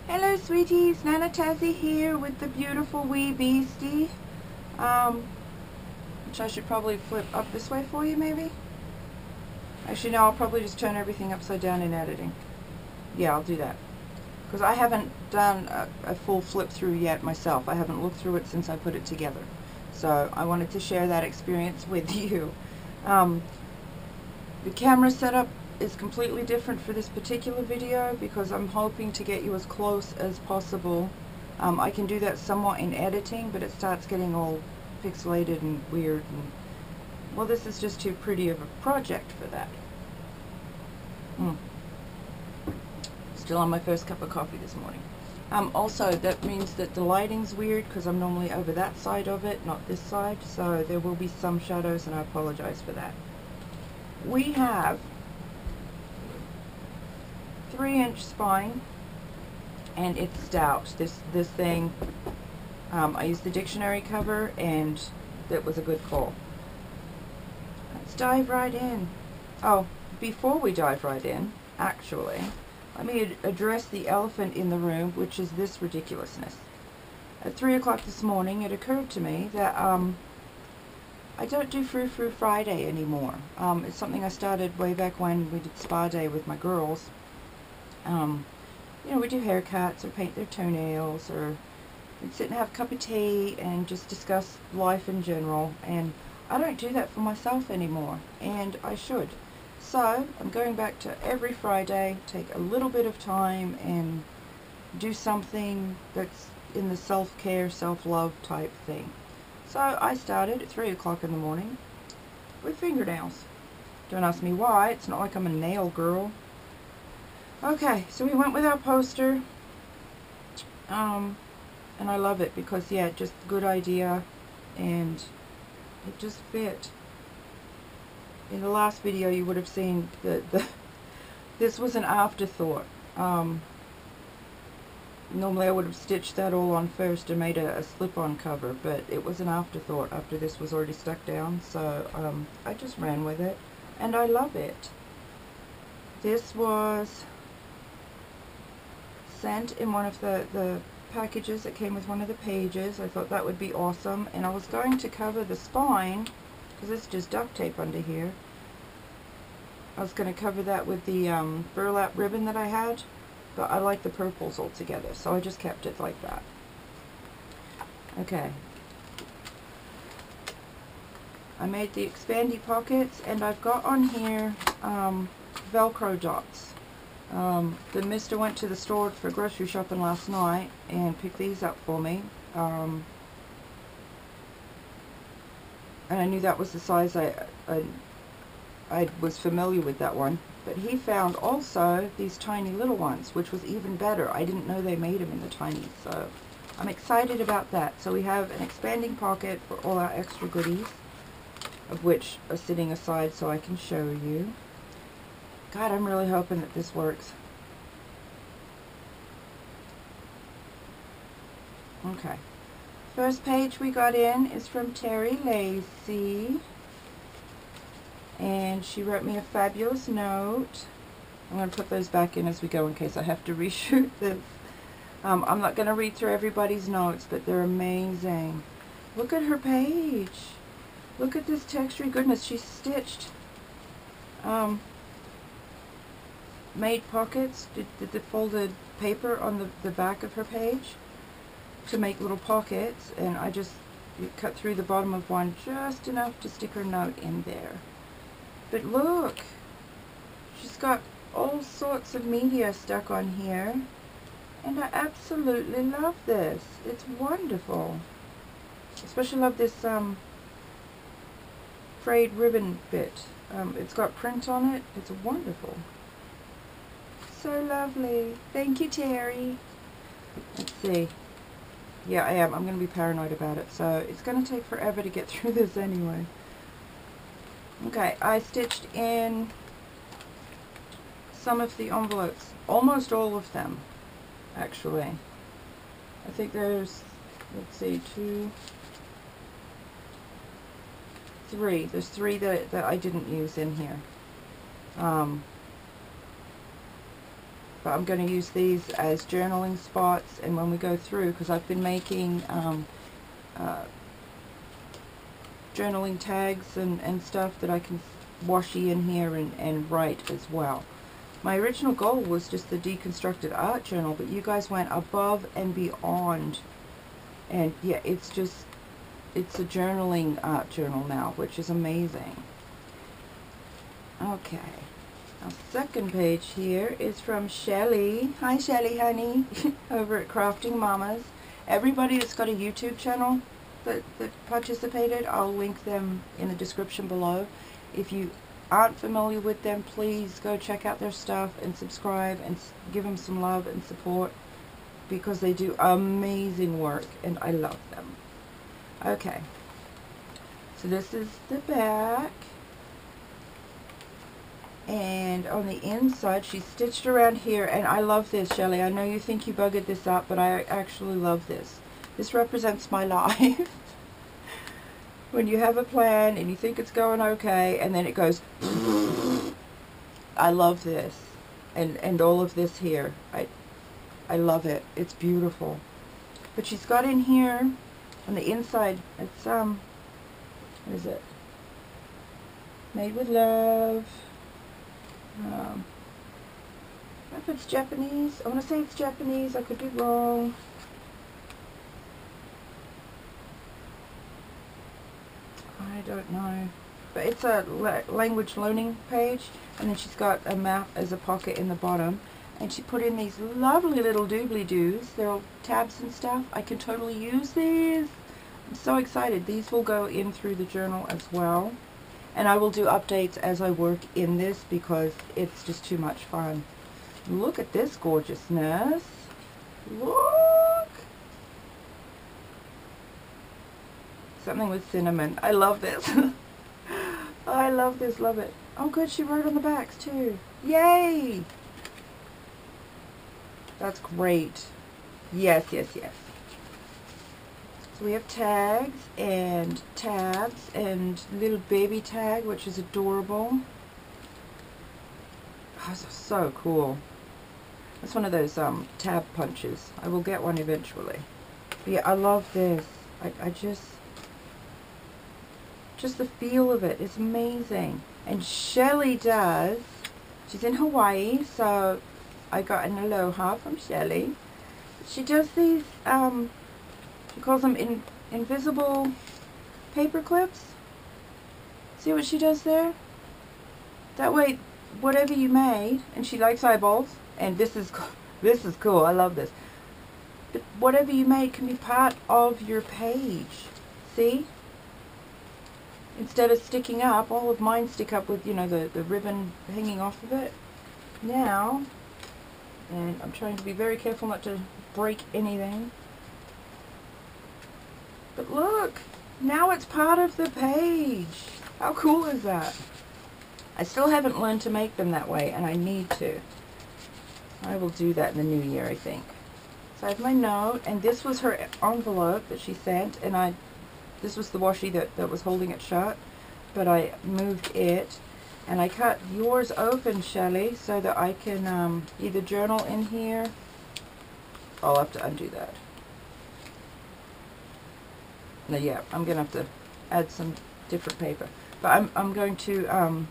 Hello sweeties, Nanna Tazzie here with the beautiful wee Beastie, which I should probably flip up this way for you maybe. Actually no, I'll probably just turn everything upside down in editing. Yeah, I'll do that. Because I haven't done a full flip through yet myself. I haven't looked through it since I put it together. So I wanted to share that experience with you. The camera setup is completely different for this particular video because I'm hoping to get you as close as possible. I can do that somewhat in editing, but it starts getting all pixelated and weird, and well, this is just too pretty of a project for that. Still on my first cup of coffee this morning. Also, that means that the lighting's weird because I'm normally over that side of it, not this side, so there will be some shadows and I apologize for that. We have 3-inch spine and it's stout. This thing, I used the dictionary cover and that was a good call. Let's dive right in. Oh, before we dive right in, actually, let me address the elephant in the room, which is this ridiculousness. At 3 o'clock this morning, it occurred to me that I don't do Frou Frou Friday anymore. It's something I started way back when we did spa day with my girls. You know, we do haircuts or paint their toenails, or we'd sit and have a cup of tea and just discuss life in general. And I don't do that for myself anymore, and I should. So I'm going back to every Friday, take a little bit of time and do something that's in the self-care, self-love type thing. So I started at 3 o'clock in the morning with fingernails. Don't ask me why, it's not like I'm a nail girl. Okay, so we went with our poster, and I love it because, yeah, just good idea, and it just fit. In the last video you would have seen that this was an afterthought. Normally I would have stitched that all on first and made a slip-on cover, but it was an afterthought after this was already stuck down, so I just ran with it, and I love it. This was sent in one of the packages that came with one of the pages. I thought that would be awesome, and I was going to cover the spine because it's just duct tape under here. I was going to cover that with the burlap ribbon that I had, but I like the purples altogether, so I just kept it like that. Okay. I made the expandy pockets, and I've got on here Velcro dots. The mister went to the store for grocery shopping last night and picked these up for me. And I knew that was the size I was familiar with that one. But he found also these tiny little ones, which was even better. I didn't know they made them in the tinies, so I'm excited about that. So we have an expanding pocket for all our extra goodies, of which are sitting aside so I can show you. God, I'm really hoping that this works. Okay. First page we got in is from Terry Lacey. And she wrote me a fabulous note. I'm going to put those back in as we go in case I have to reshoot this. I'm not going to read through everybody's notes, but they're amazing. Look at her page. Look at this textury goodness. She stitched, made pockets, did the folded paper on the back of her page to make little pockets, and I just cut through the bottom of one just enough to stick her note in there. But look, she's got all sorts of media stuck on here, and I absolutely love this. It's wonderful. Especially love this frayed ribbon bit. It's got print on it. It's wonderful. So lovely. Thank you, Terry. Let's see. Yeah, I am. I'm going to be paranoid about it, so it's going to take forever to get through this anyway. Okay, I stitched in some of the envelopes, almost all of them, actually. I think there's, let's see, 2, 3. There's 3 that I didn't use in here. But I'm going to use these as journaling spots, and when we go through, because I've been making journaling tags and stuff that I can washi in here and write as well. My original goal was just the deconstructed art journal, but you guys went above and beyond. And yeah, it's a journaling art journal now, which is amazing. Okay. Our second page here is from Shelly. Hi Shelly, honey, over at Crafting Mamas. Everybody that's got a YouTube channel that participated, I'll link them in the description below. If you aren't familiar with them, please go check out their stuff and subscribe and give them some love and support, because they do amazing work and I love them. Okay, so this is the back, and on the inside she's stitched around here, and I love this, Shelly. I know you think you buggered this up, but I actually love this. This represents my life. When you have a plan and you think it's going okay, and then it goes I love this, and all of this here. I love it. It's beautiful. But she's got in here on the inside, it's what is it? Made with love. I don't know if it's Japanese. I want to say it's Japanese. I could be wrong. I don't know. But it's a language learning page, and then she's got a map as a pocket in the bottom. And she put in these lovely little doobly-doos. They're all tabs and stuff. I can totally use these. I'm so excited. These will go in through the journal as well. And I will do updates as I work in this, because it's just too much fun. Look at this gorgeousness. Look! Something with cinnamon. I love this. I love this, love it. Oh good, she wrote on the backs too. Yay! That's great. Yes, yes, yes. So we have tags and tabs and little baby tag, which is adorable. Oh, this is so cool. That's one of those tab punches. I will get one eventually. But yeah, I love this. I just the feel of it is amazing. And Shelly does, she's in Hawaii, so I got an aloha from Shelly. She does these, she calls them invisible paper clips. See what she does there? That way, whatever you made, and she likes eyeballs, and this is cool, I love this. But whatever you made can be part of your page. See? Instead of sticking up, all of mine stick up with, you know, the ribbon hanging off of it. Now, and I'm trying to be very careful not to break anything. But look, now it's part of the page. How cool is that? I still haven't learned to make them that way, and I need to. I will do that in the new year, I think. So I have my note, and this was her envelope that she sent, and this was the washi that was holding it shut, but I moved it, and I cut yours open, Shelly, so that I can either journal in here. I'll have to undo that. No, yeah, I'm gonna have to add some different paper, but I'm going to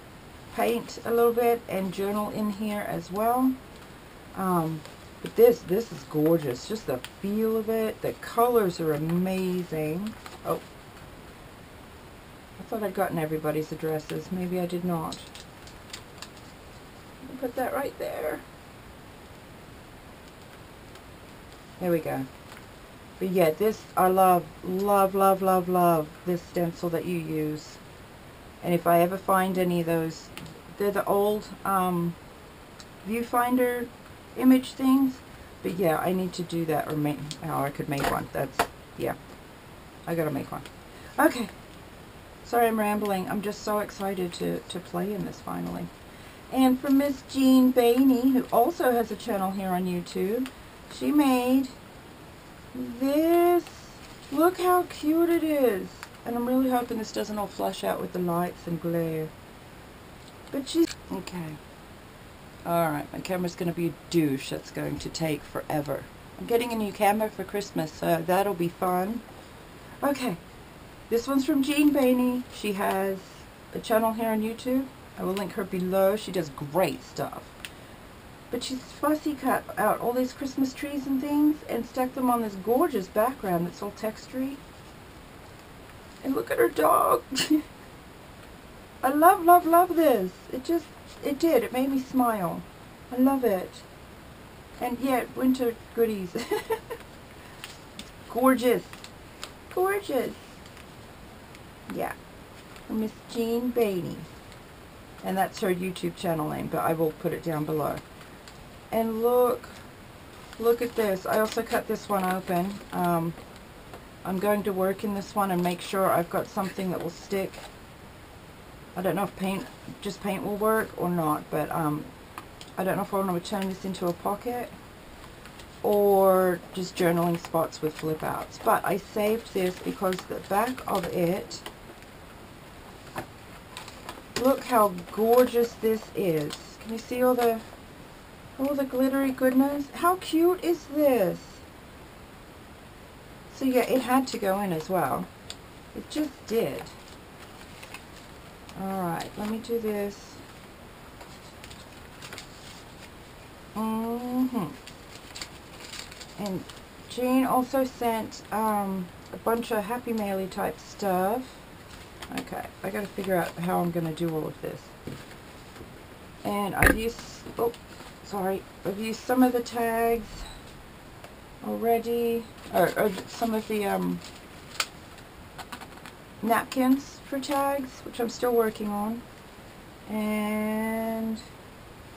paint a little bit and journal in here as well. But this is gorgeous. Just the feel of it. The colors are amazing. Oh, I thought I'd gotten everybody's addresses. Maybe I did not. I'll put that right there. There we go. But yeah, this, I love, love, love, love, love this stencil that you use. And if I ever find any of those, they're the old viewfinder image things. But yeah, I need to do that, or make, oh, I could make one. That's, yeah, I gotta make one. Okay. Sorry I'm rambling. I'm just so excited to play in this finally. And for Miss Jean Bainey, who also has a channel here on YouTube, she made this. Look how cute it is. And I'm really hoping this doesn't all flush out with the lights and glare. But she's, okay. Alright, my camera's going to be a douche. That's going to take forever. I'm getting a new camera for Christmas, so that'll be fun. Okay, this one's from Jean Bainey. She has a channel here on YouTube. I will link her below. She does great stuff. But she's fussy cut out all these Christmas trees and things and stuck them on this gorgeous background that's all textury. And look at her dog. I love, love, love this. It did. It made me smile. I love it. And yeah, winter goodies. Gorgeous. Gorgeous. Yeah. Miss Jean Bainey. And that's her YouTube channel name, but I will put it down below. And look at this. I also cut this one open. I'm going to work in this one and make sure I've got something that will stick. I don't know if just paint will work or not, but I don't know if I want to turn this into a pocket or just journaling spots with flip outs. But I saved this because the back of it, look how gorgeous this is. Can you see all the glittery goodness? How cute is this? So yeah, it had to go in as well. It just did. Alright, let me do this. And Jean also sent a bunch of Happy Mail-y type stuff. Okay, I gotta figure out how I'm gonna do all of this. And I've used, I've used some of the tags already, or some of the napkins for tags, which I'm still working on. And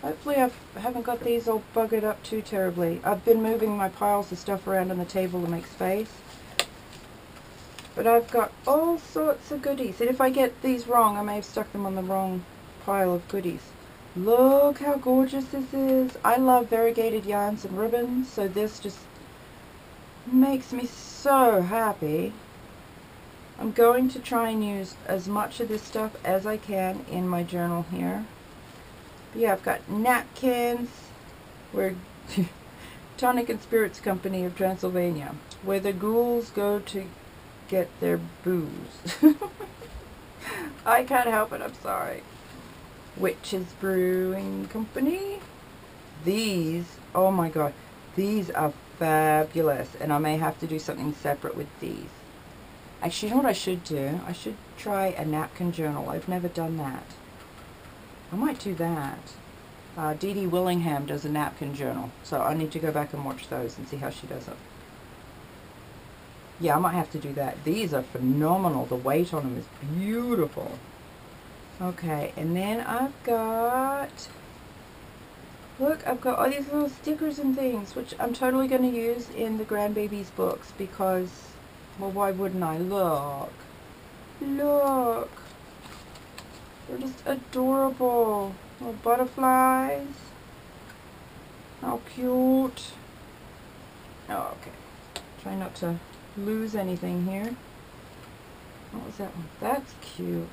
hopefully I haven't got these all buggered up too terribly. I've been moving my piles of stuff around on the table to make space. But I've got all sorts of goodies. And if I get these wrong, I may have stuck them on the wrong pile of goodies. Look how gorgeous this is. I love variegated yarns and ribbons, so this just makes me so happy. I'm going to try and use as much of this stuff as I can in my journal here. But yeah, I've got napkins. We're Tonic and Spirits Company of Transylvania, where the ghouls go to get their booze. I can't help it, I'm sorry. Witches Brewing Company. These, oh my god, these are fabulous, and I may have to do something separate with these. Actually, you know what I should do? I should try a napkin journal. I've never done that. I might do that. Dee Dee Willingham does a napkin journal, so I need to go back and watch those and see how she does it. Yeah, I might have to do that. These are phenomenal. The weight on them is beautiful. Okay, and then I've got, look, I've got all these little stickers and things, which I'm totally going to use in the grandbaby's books because, well, why wouldn't I? Look. Look. They're just adorable. Little butterflies. How cute. Oh, okay. Try not to lose anything here. What was that one? That's cute.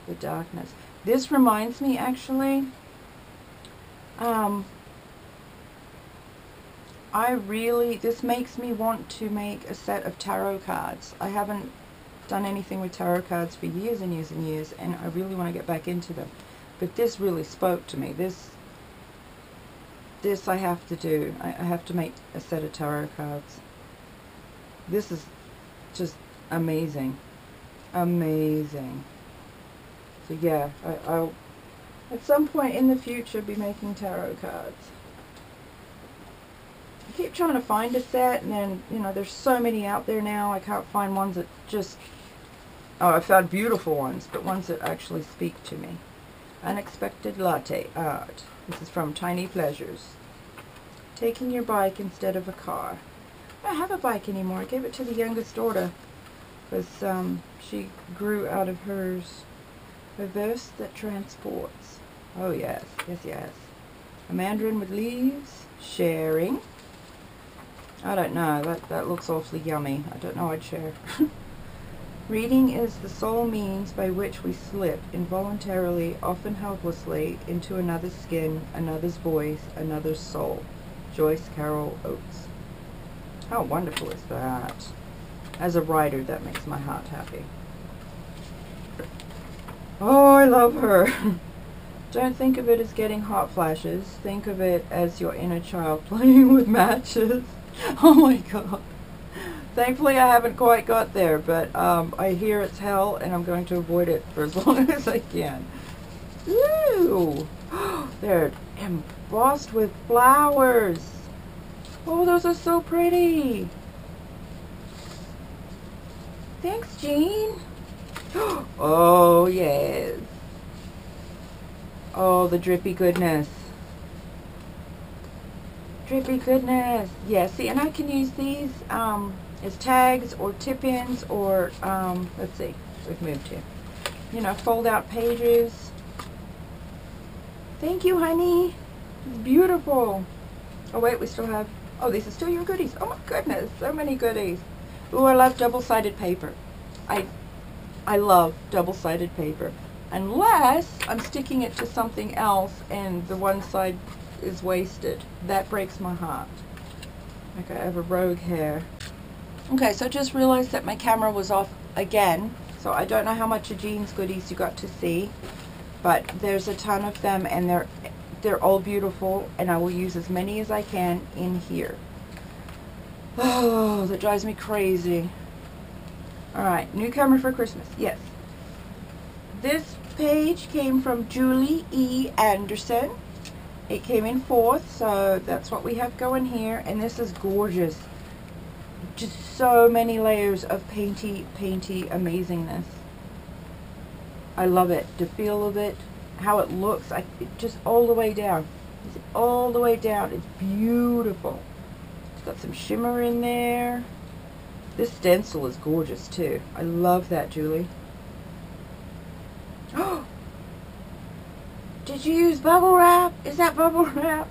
The darkness. This reminds me, actually, this makes me want to make a set of tarot cards. I haven't done anything with tarot cards for years and years and years, and I really want to get back into them. But this really spoke to me. This I have to do. I have to make a set of tarot cards. This is just amazing. Amazing. So yeah, I'll at some point in the future be making tarot cards. I keep trying to find a set, and then, you know, there's so many out there now, I can't find ones that just, oh, I found beautiful ones, but ones that actually speak to me. Unexpected Latte Art. This is from Tiny Pleasures. Taking your bike instead of a car. I don't have a bike anymore. I gave it to the youngest daughter because she grew out of hers. Reverse that transports. Oh yes, yes, yes. A mandarin with leaves. Sharing. I don't know. That looks awfully yummy. I don't know I'd share. Reading is the sole means by which we slip, involuntarily, often helplessly, into another's skin, another's voice, another's soul. Joyce Carol Oates. How wonderful is that? As a writer, that makes my heart happy. Oh, I love her. Don't think of it as getting hot flashes. Think of it as your inner child playing with matches. Oh my god. Thankfully, I haven't quite got there, but I hear it's hell, and I'm going to avoid it for as long as I can. Woo! They're embossed with flowers. Oh, those are so pretty. Thanks, Jean. Oh, yes. Oh, the drippy goodness. Drippy goodness. Yeah, see, and I can use these as tags or tip-ins or, let's see, we've moved here. You know, fold out pages. Thank you, honey. It's beautiful. Oh, wait, we still have, oh, these are still your goodies. Oh, my goodness, so many goodies. Ooh, I love double-sided paper. I love double-sided paper. Unless I'm sticking it to something else and the one side is wasted. That breaks my heart. Like I have a rogue hair. Okay, so I just realized that my camera was off again. So I don't know how much of Jean's goodies you got to see. But there's a ton of them, and they're all beautiful, and I will use as many as I can in here. Oh, that drives me crazy. Alright, newcomer for Christmas. Yes. This page came from Julie E. Anderson. It came in 4th, so that's what we have going here. And this is gorgeous. Just so many layers of painty amazingness. I love it. The feel of it, how it looks, just all the way down. All the way down. It's beautiful. It's got some shimmer in there. This stencil is gorgeous too. I love that, Julie. Oh! Did you use bubble wrap? Is that bubble wrap?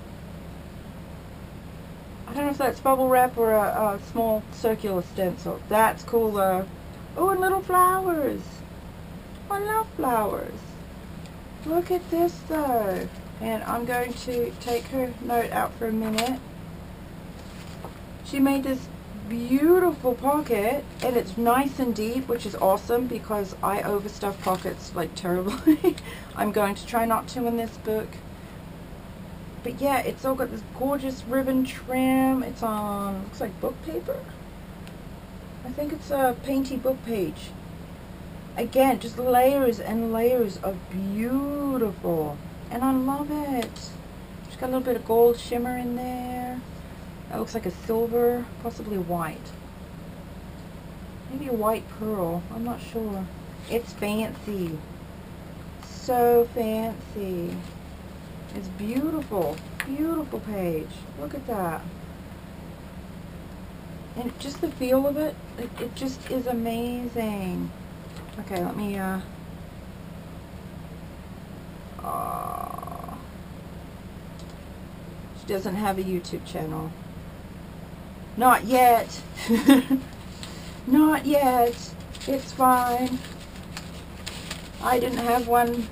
I don't know if that's bubble wrap or a small circular stencil. That's cool though. Oh, and little flowers. I love flowers. Look at this though. And I'm going to take her note out for a minute. She made this beautiful pocket, and it's nice and deep, which is awesome because I overstuff pockets like terribly. I'm going to try not to in this book. But yeah, it's all got this gorgeous ribbon trim. It's on, looks like book paper. I think it's a painty book page. Again, just layers and layers of beautiful. And I love it. Just got a little bit of gold shimmer in there. That looks like a silver, possibly white. Maybe a white pearl, I'm not sure. It's fancy. So fancy. It's beautiful. Beautiful page. Look at that. And just the feel of it, it just is amazing. Okay, let me, she doesn't have a YouTube channel. Not yet. Not yet. It's fine. I didn't have one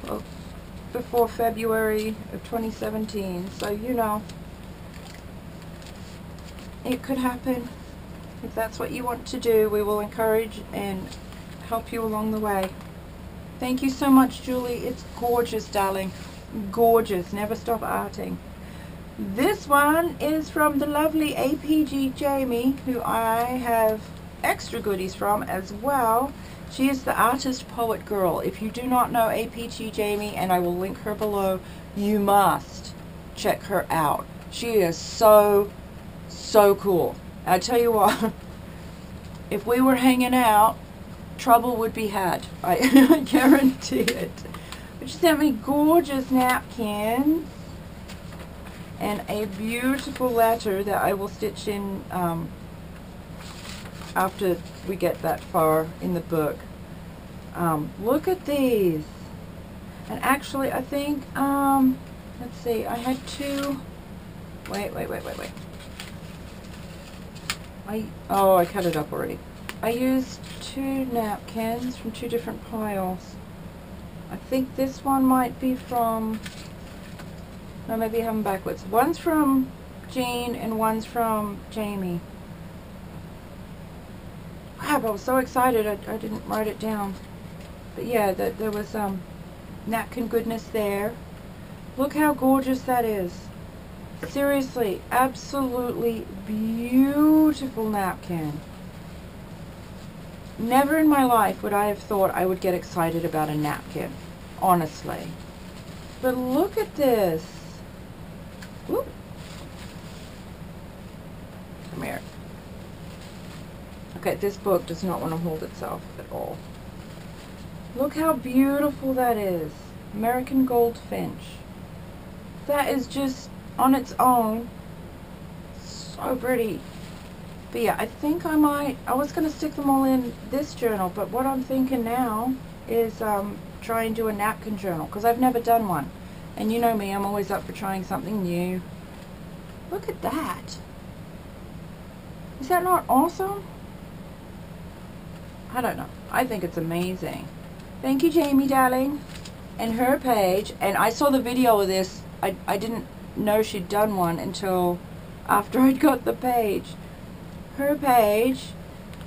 before February of 2017, so you know, it could happen. If that's what you want to do, we will encourage and help you along the way. Thank you so much, Julie. It's gorgeous, darling. Gorgeous. Never stop arting. This one is from the lovely APG Jamie, who I have extra goodies from as well. She is the artist poet girl. If you do not know APG Jamie, and I will link her below, you must check her out. She is so cool. I tell you what, if we were hanging out, trouble would be had. I guarantee it. But she sent me gorgeous napkins and a beautiful letter that I will stitch in after we get that far in the book. Look at these. And actually, I think, let's see, I had two. Wait. I cut it up already. I used 2 napkins from 2 different piles. I think this one might be from, no, maybe I have them backwards. One's from Jean and one's from Jamie. Crap, I was so excited I didn't write it down. But yeah, there was napkin goodness there. Look how gorgeous that is. Seriously, absolutely beautiful napkin. Never in my life would I have thought I would get excited about a napkin, honestly. But look at this. Whoop. Come here. Okay, this book does not want to hold itself at all. Look how beautiful that is. American Goldfinch. That is just, on its own, so pretty. But yeah, I think I was going to stick them all in this journal, but what I'm thinking now is try and do a napkin journal, because I've never done one. And you know me, I'm always up for trying something new. Look at that. Is that not awesome? I don't know. I think it's amazing. Thank you, Jamie, darling. And her page, and I saw the video of this. I didn't know she'd done one until after I'd got the page. Her page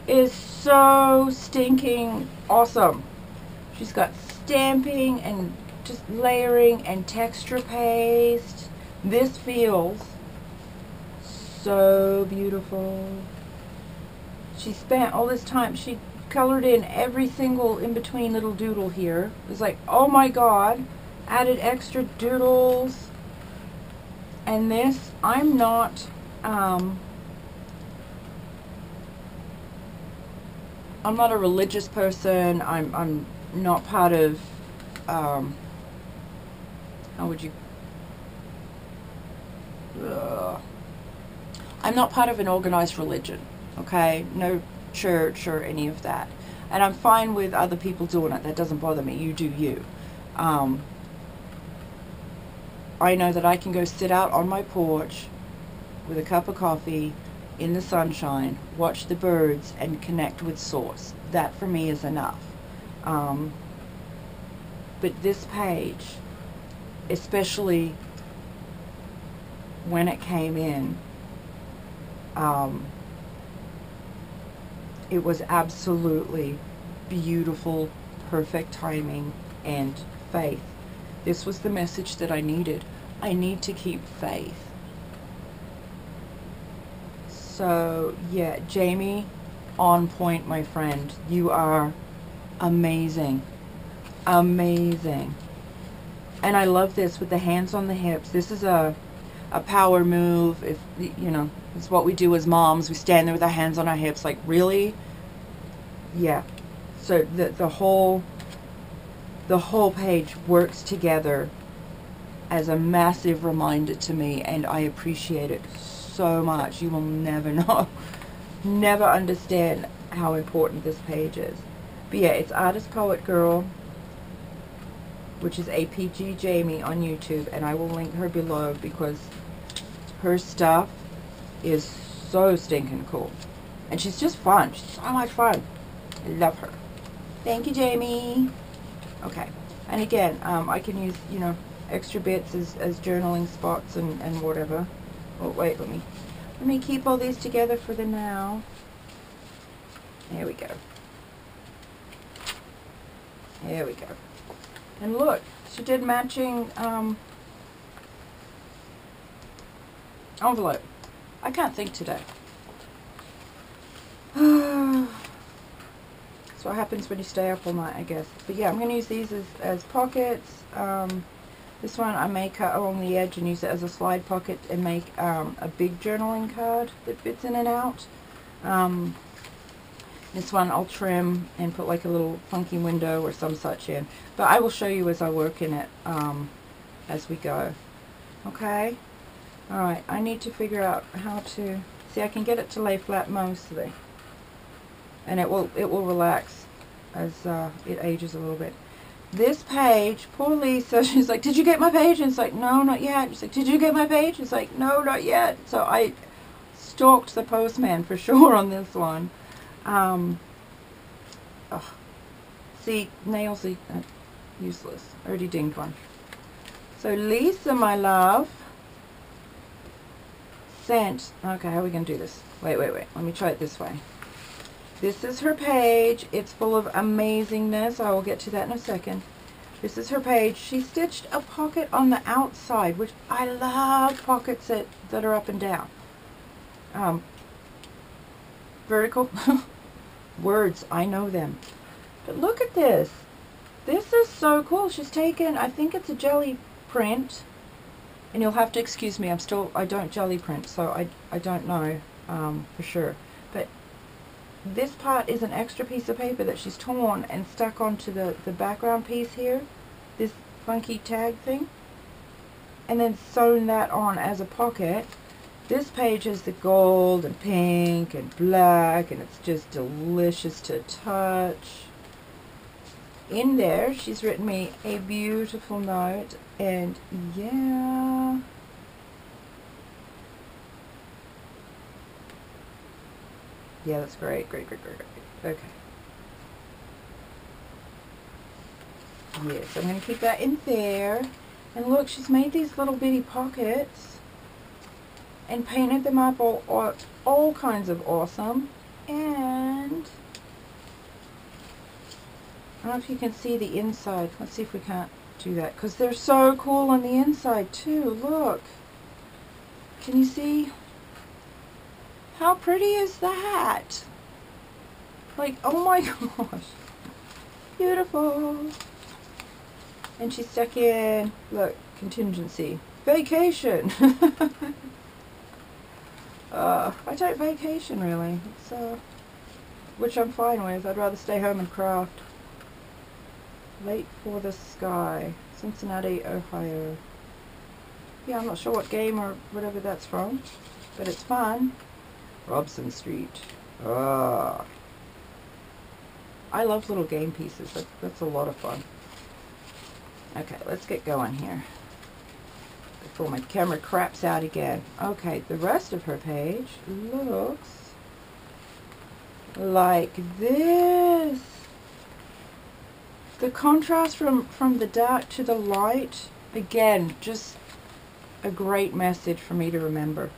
is so stinking awesome. She's got stamping and just layering and texture paste. This feels so beautiful. She spent all this time. She colored in every single in-between little doodle here. It was like, oh my god. Added extra doodles. And this, I'm not a religious person. I'm not part of how would you I'm not part of an organized religion, okay? No church or any of that. And I'm fine with other people doing it. That doesn't bother me. You do you. I know that I can go sit out on my porch with a cup of coffee in the sunshine, watch the birds, and connect with Source. That for me is enough. But this page, especially when it came in, it was absolutely beautiful, perfect timing, and faith. This was the message that I needed. I need to keep faith. So, yeah, Jamie, on point, my friend. You are amazing. Amazing. And I love this with the hands on the hips. This is a power move. If, you know, it's what we do as moms. We stand there with our hands on our hips. Like, really? Yeah. So the whole page works together as a massive reminder to me, and I appreciate it so much. You will never know, never understand how important this page is. But yeah, it's Artist Poet Girl, which is APG Jamie on YouTube, and I will link her below because her stuff is so stinking cool. And she's just fun. She's so much fun. I love her. Thank you, Jamie. Okay. And again, I can use, you know, extra bits as journaling spots and whatever. Oh, wait, let me keep all these together for the now. There we go. There we go. And look, she did matching envelope. I can't think today. That's what happens when you stay up all night, I guess. But yeah, I'm going to use these as pockets. This one I may cut along the edge and use it as a slide pocket and make a big journaling card that fits in and out. This one I'll trim and put like a little funky window or some such in. But I will show you as I work in it as we go. Okay? Alright, I need to figure out how to... See, I can get it to lay flat mostly. And it will relax as it ages a little bit. This page, poor Lisa, she's like, did you get my page? And it's like, no, not yet. She's like, did you get my page? It's like, no, not yet. So I stalked the postman for sure on this one. Oh, see, nails are useless. I already dinged one. So Lisa, my love, sent, okay, how are we going to do this? Wait, let me try it this way. This is her page. It's full of amazingness. I will get to that in a second. This is her page. She stitched a pocket on the outside, which I love pockets that are up and down. Vertical. Words, I know them. But look at this. This is so cool. She's taken, I think it's a jelly print. And you'll have to excuse me, I don't jelly print, so I don't know for sure. But this part is an extra piece of paper that she's torn and stuck onto the background piece here, this funky tag thing, and then sewn that on as a pocket. This page is the gold and pink and black, and it's just delicious to touch. In there, she's written me a beautiful note, and yeah. Yeah, that's great. Okay. Yes, I'm going to keep that in there. And look, she's made these little bitty pockets and painted them up all kinds of awesome. And I don't know if you can see the inside. Let's see if we can't do that, because they're so cool on the inside too. Look. Can you see? How pretty is that? Like, oh my gosh. Beautiful. And she stuck in, look, contingency. Vacation. I don't vacation really. It's, which I'm fine with. I'd rather stay home and craft. Late for the Sky. Cincinnati, Ohio. Yeah, I'm not sure what game or whatever that's from, but it's fun. Robson Street. I love little game pieces. That's a lot of fun. Okay, let's get going here before my camera craps out again. Okay, the rest of her page looks like this. The contrast from the dark to the light, again, just a great message for me to remember.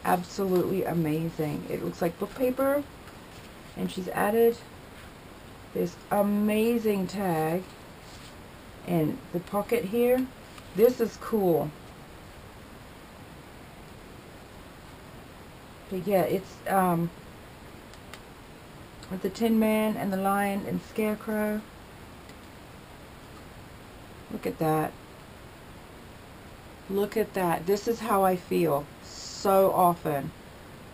Absolutely amazing. It looks like book paper, and she's added this amazing tag and the pocket here. This is cool. But yeah, it's with the Tin Man and the Lion and Scarecrow. Look at that. Look at that. This is how I feel so often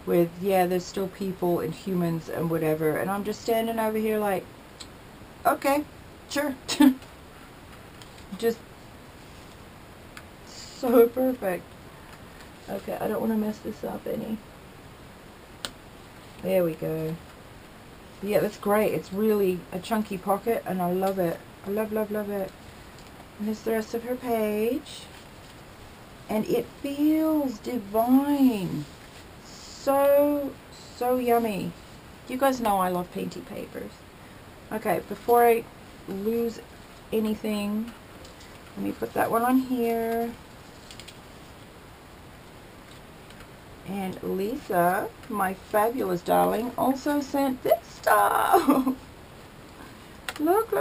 with, yeah, there's still people and humans and whatever, and I'm just standing over here like, okay, sure. Just so perfect. Okay, I don't want to mess this up any. There we go. Yeah, that's great. It's really a chunky pocket, and I love it. I love it. And there's the rest of her page. And it feels divine. So yummy. You guys know I love painty papers. Okay, before I lose anything, let me put that one on here. And Lisa, my fabulous darling, also sent this stuff. Look.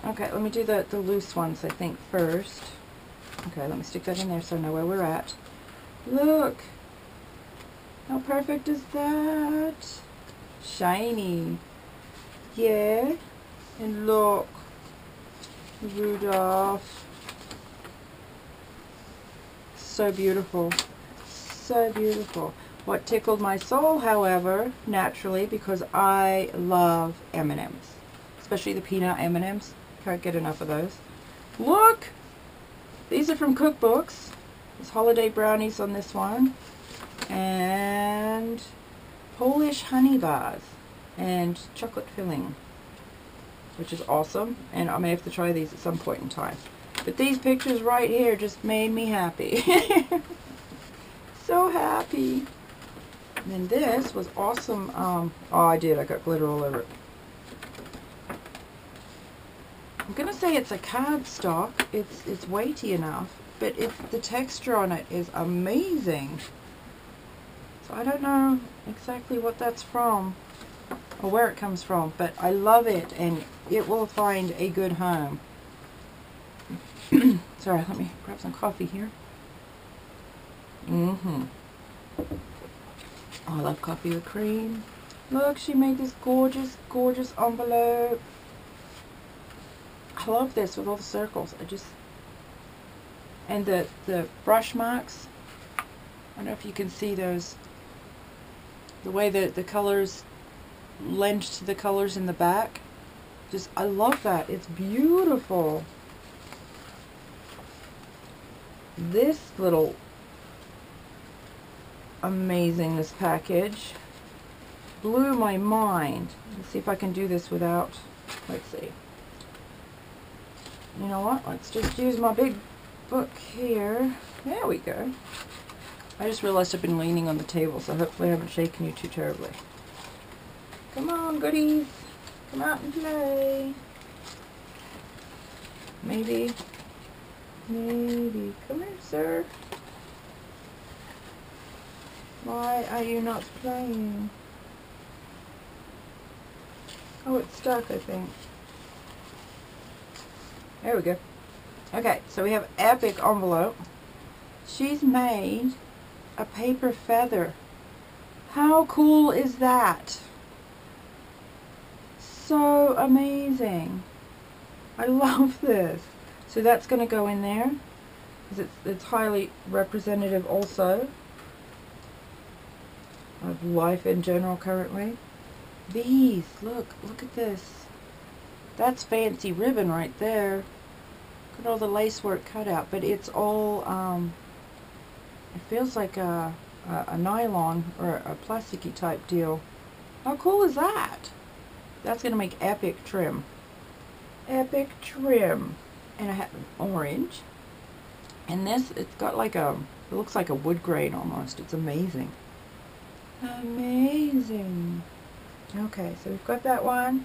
Okay, let me do the loose ones, I think, first. Okay, let me stick that in there so I know where we're at. Look! How perfect is that? Shiny. Yeah. And look. Rudolph. So beautiful. So beautiful. What tickled my soul, however, naturally, because I love M&Ms. Especially the peanut M&Ms. Can't get enough of those. Look! These are from cookbooks. There's holiday brownies on this one. And Polish honey bars. And chocolate filling. Which is awesome. And I may have to try these at some point in time. But these pictures right here just made me happy. So happy. And then this was awesome. Oh, I did. I got glitter all over it. I'm going to say it's a cardstock. It's weighty enough, but the texture on it is amazing. So I don't know exactly what that's from or where it comes from, but I love it, and it will find a good home. Sorry, let me grab some coffee here. Oh, I love coffee with cream. Look, she made this gorgeous, gorgeous envelope. I love this with all the circles. And the brush marks. I don't know if you can see those. The way that the colors lend to the colors in the back. I love that. It's beautiful. This little amazingness package blew my mind. Let's see if I can do this without, let's see. You know what? Let's just use my big book here. There we go. I just realized I've been leaning on the table, so hopefully I haven't shaken you too terribly. Come on, goodies. Come out and play. Maybe. Come here, sir. Why are you not playing? Oh, it's stuck, I think. There we go. Okay, so we have epic envelope. She's made a paper feather. How cool is that? So amazing. I love this. So that's going to go in there because it's highly representative also of life in general currently. These, look at this. That's fancy ribbon right there. Look at all the lace work cut out, but it's all, it feels like a nylon or a plasticky type deal. How cool is that? That's going to make epic trim. Epic trim. And I have orange. And this, it's got like it looks like a wood grain almost. It's amazing. Amazing. Okay, so we've got that one.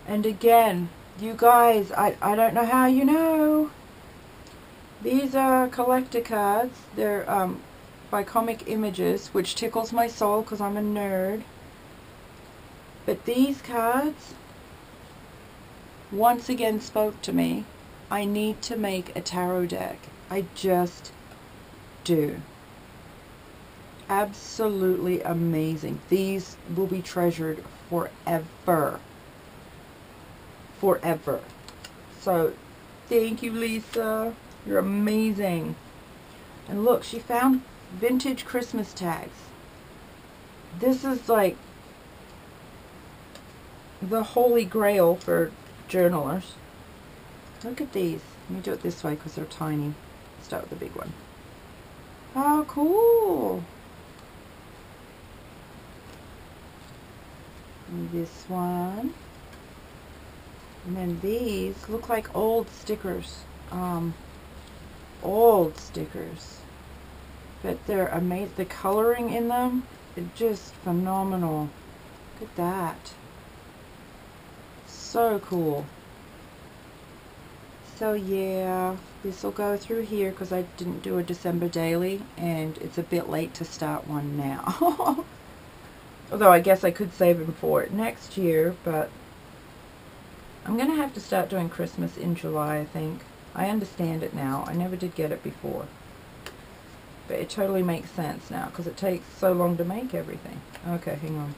And again, you guys, I don't know how you know. These are collector cards. They're by Comic Images, which tickles my soul because I'm a nerd. But these cards once again spoke to me. I need to make a tarot deck. I just do. Absolutely amazing. These will be treasured forever. Forever. So, thank you, Lisa. You're amazing. And look, she found vintage Christmas tags. This is like the holy grail for journalers. Look at these. Let me do it this way because they're tiny. Start with the big one. How cool. And this one. And then these look like old stickers. Old stickers. But they're amazing. The coloring in them is just phenomenal. Look at that. So cool. So yeah, this will go through here because I didn't do a December daily and it's a bit late to start one now. Although I guess I could save them for it next year, but I'm going to have to start doing Christmas in July, I think. I understand it now. I never did get it before. But it totally makes sense now because it takes so long to make everything. Okay, hang on.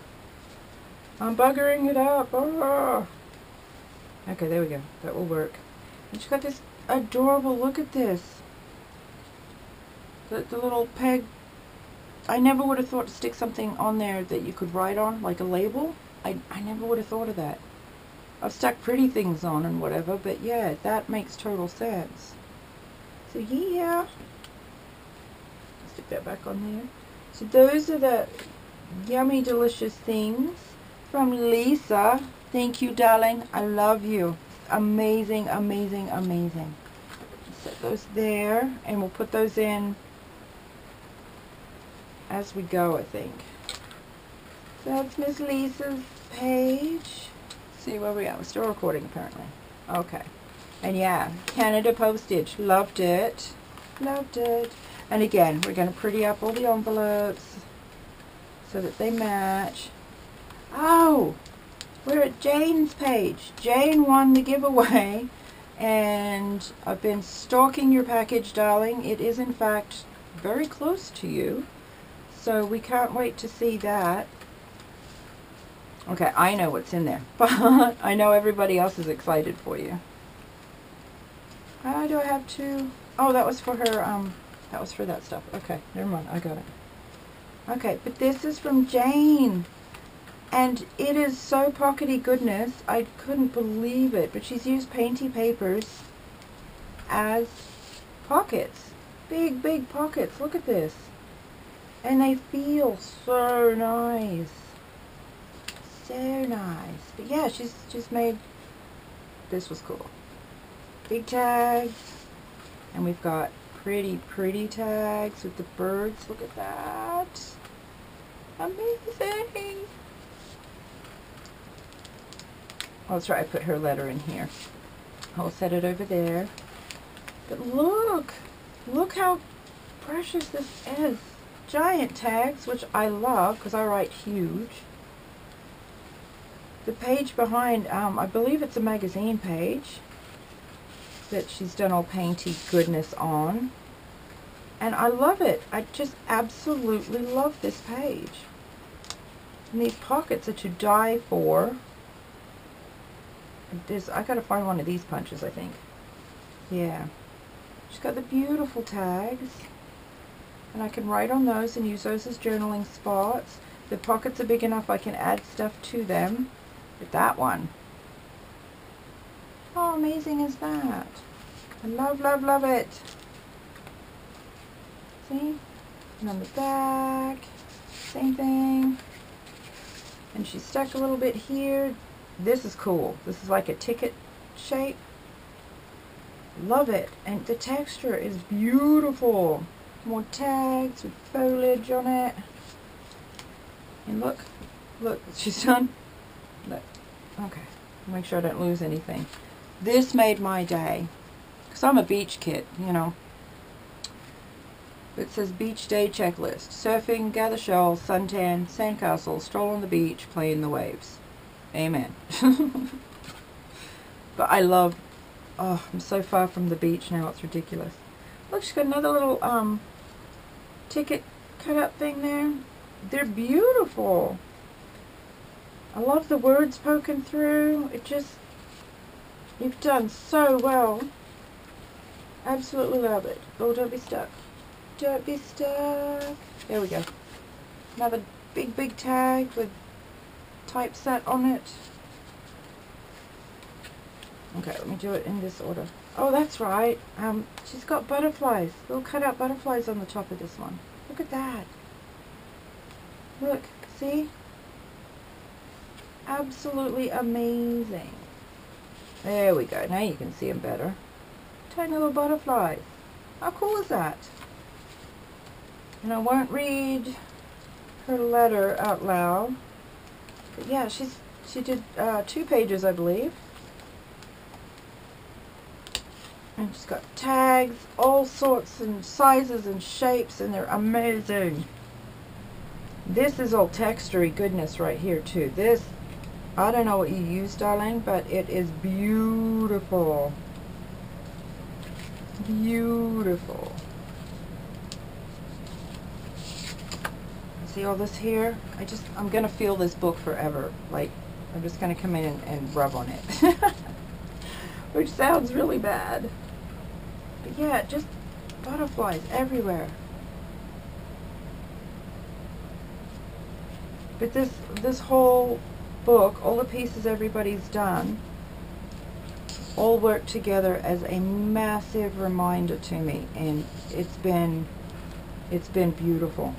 I'm buggering it up. Oh. Okay, there we go. That will work. And she's got this adorable, look at this. The little peg. I never would have thought to stick something on there that you could write on, like a label. I never would have thought of that. I've stuck pretty things on and whatever, but yeah, that makes total sense. So yeah. Stick that back on there. So those are the yummy, delicious things from Lisa. Thank you, darling. I love you. Amazing, amazing, amazing. Set those there, and we'll put those in as we go, I think. So that's Miss Lisa's page. See where we are. We're still recording, apparently. Okay. And yeah, Canada postage. Loved it. Loved it. And again, we're going to pretty up all the envelopes so that they match. Oh! We're at Jane's page. Jane won the giveaway. And I've been stalking your package, darling. It is, in fact, very close to you. So we can't wait to see that. Okay, I know what's in there. But I know everybody else is excited for you. How do I have to... Oh, that was for her, that was for that stuff. Okay, never mind. I got it. Okay, but this is from Jane. And it is so pockety goodness. I couldn't believe it. But she's used painty papers as pockets. Big, big pockets. Look at this. And they feel so nice. So nice. But yeah, she's just made... This was cool. Big tags. And we've got pretty, pretty tags with the birds. Look at that. Amazing. Oh, that's right, I put her letter in here. I'll set it over there. But look! Look how precious this is. Giant tags, which I love because I write huge. The page behind, I believe it's a magazine page that she's done all painty goodness on. And I love it. I just absolutely love this page. And these pockets are to die for. I gotta find one of these punches, I think. Yeah. She's got the beautiful tags. And I can write on those and use those as journaling spots. The pockets are big enough I can add stuff to them. With that one. How amazing is that? I love, love, love it. See? And on the back, same thing. And she's stuck a little bit here. This is cool. This is like a ticket shape. Love it. And the texture is beautiful. More tags with foliage on it. And look, look, she's done. Look. Okay. Make sure I don't lose anything. This made my day. Because I'm a beach kid, you know. It says beach day checklist. Surfing, gather shells, suntan, sandcastle, stroll on the beach, play in the waves. Amen. But I love, oh, I'm so far from the beach now, it's ridiculous. Look, she's got another little ticket cut up thing there. They're beautiful. I love the words poking through. It just, you've done so well. Absolutely love it. Oh, don't be stuck. Don't be stuck. There we go. Another big, big tag with typeset on it. Okay, let me do it in this order. Oh, that's right. She's got butterflies. Little cut out butterflies on the top of this one. Look at that. Look, see? Absolutely amazing. There we go. Now you can see them better. Tiny little butterflies. How cool is that? And I won't read her letter out loud. But yeah, she did 2 pages, I believe. And she's got tags, all sorts and sizes and shapes, and they're amazing. This is all textury goodness right here too. This, I don't know what you use, darling, but it is beautiful. Beautiful. See all this here? I'm gonna feel this book forever. Like, I'm just gonna come in and rub on it. Which sounds really bad. But yeah, just butterflies everywhere. But this whole book, all the pieces everybody's done, all work together as a massive reminder to me, and it's been beautiful.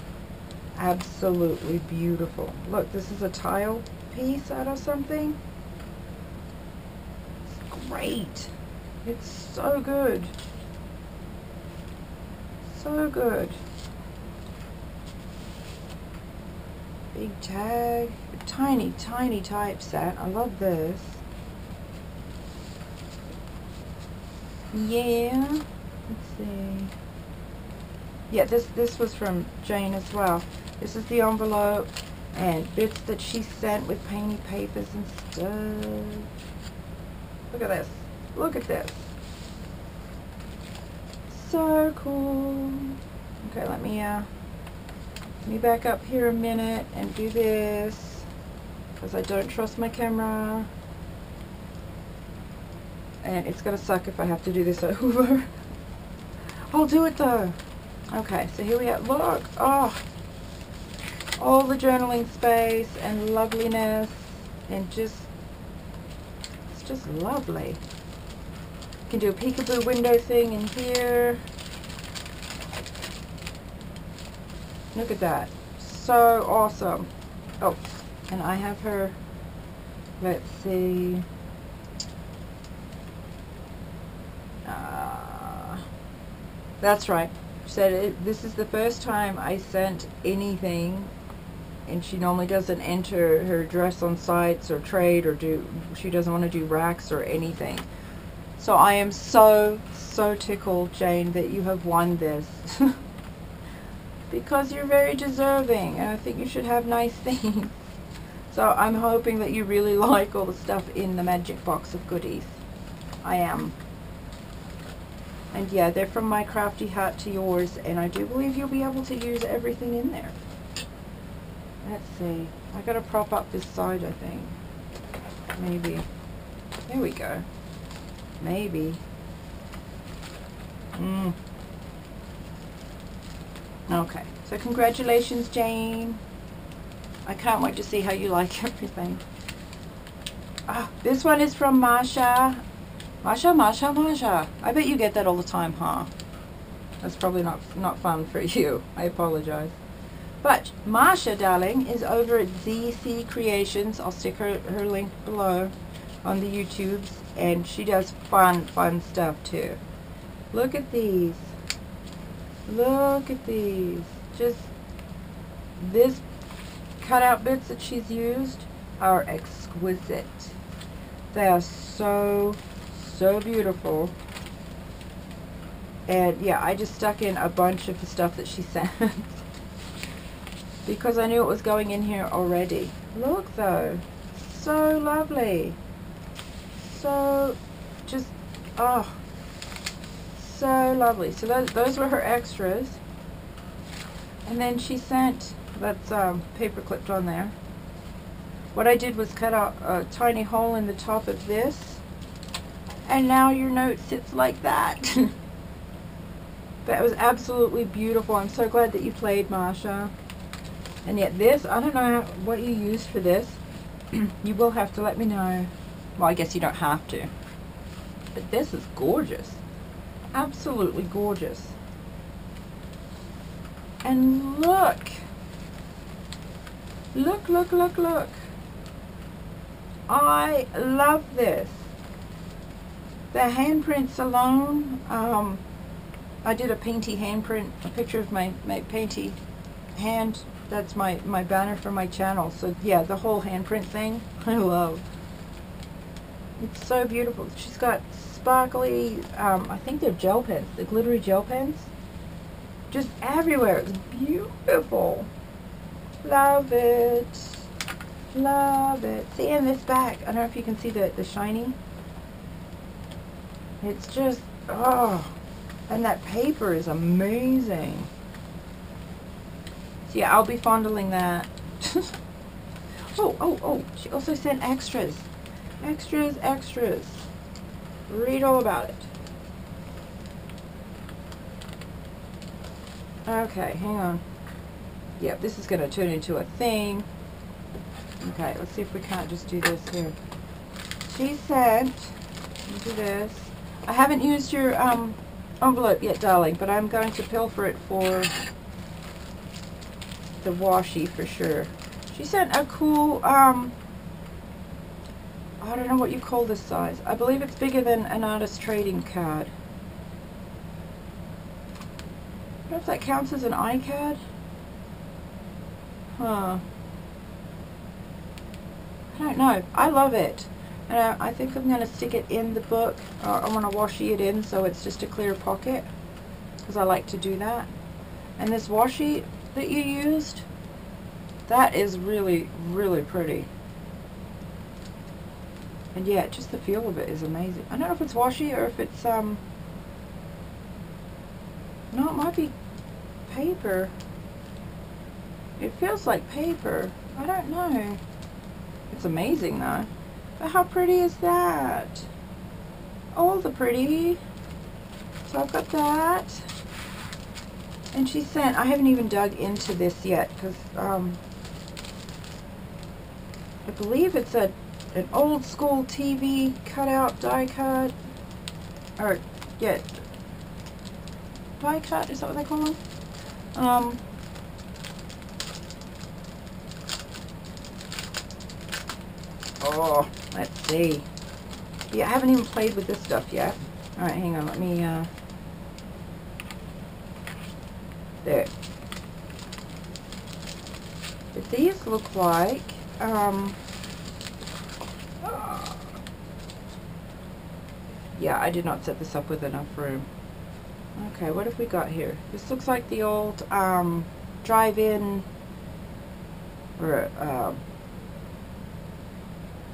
Absolutely beautiful. Look, this is a tile piece out of something. It's great. It's so good. So good. Big tag. Tiny, tiny typeset. I love this. Yeah. Let's see. Yeah, this was from Jane as well. This is the envelope and bits that she sent with painty papers and stuff. Look at this. Look at this. So cool. Okay, let me back up here a minute and do this because I don't trust my camera. And it's gonna suck if I have to do this over. I'll do it though. Okay, so here we are. Look, oh, all the journaling space and loveliness, and it's just lovely. You can do a peekaboo window thing in here. Look at that, so awesome. Oh, and I have her. Let's see. That's right. She said this is the first time I sent anything, and she normally doesn't enter her address on sites or trade or she doesn't want to do RAKs or anything. So I am so tickled, Jane, that you have won this. Because you're very deserving, and I think you should have nice things. So I'm hoping that you really like all the stuff in the magic box of goodies. I am. And yeah, they're from my crafty hat to yours, and I do believe you'll be able to use everything in there. Let's see. I gotta prop up this side, I think. Maybe. There we go. Maybe. Okay. So congratulations, Jane. I can't wait to see how you like everything. Ah, this one is from Marsha. Marsha. I bet you get that all the time, huh? That's probably not fun for you. I apologize. But Marsha, darling, is over at ZC Creations. I'll stick her link below on the YouTubes, and she does fun stuff too. Look at these. Look at these. Just this cutout bits that she's used are exquisite. They are so beautiful. And yeah, I just stuck in a bunch of the stuff that she sent because I knew it was going in here already. Look though, so lovely. So just, oh, so lovely. So those were her extras. And then she sent, that's paper clipped on there. What I did was cut out a tiny hole in the top of this, and now your note sits like that. That was absolutely beautiful. I'm so glad that you played, Marsha. And yet this, I don't know what you used for this. You will have to let me know. Well, I guess you don't have to. But this is gorgeous. Absolutely gorgeous. And look. Look. I love this. The handprints alone, I did a painty handprint, a picture of my painty hand. That's my banner for my channel. So yeah, the whole handprint thing, I love. It's so beautiful. She's got sparkly, I think they're gel pens, the glittery gel pens. Just everywhere. It's beautiful. Love it. Love it. See, in this back, I don't know if you can see the shiny. It's just, oh, and that paper is amazing. So yeah, I'll be fondling that. Oh, she also sent extras. Extras. Read all about it. Okay, hang on. Yep, this is going to turn into a thing. Okay, let's see if we can't just do this here. She sent, do this. I haven't used your envelope yet, darling, but I'm going to pilfer it for the washi for sure. She sent a cool, I don't know what you call this size. I believe it's bigger than an artist trading card. I don't know if that counts as an iCard. Huh. I don't know. I love it. And I think I'm going to stick it in the book. I'm going to washi it in so it's just a clear pocket, because I like to do that. And this washi that you used, that is really, really pretty. And yeah, just the feel of it is amazing. I don't know if it's washi or if it's, no, it might be paper. It feels like paper. I don't know. It's amazing though. But how pretty is that? Oh, the pretty. So I've got that. And she sent, I haven't even dug into this yet, because I believe it's an old school TV cutout, die cut. Or, yeah. Die cut, is that what they call them? Oh, let's see. Yeah, I haven't even played with this stuff yet. Alright, hang on, let me, there. But these look like, yeah, I did not set this up with enough room. Okay, what have we got here? This looks like the old, drive-in, or,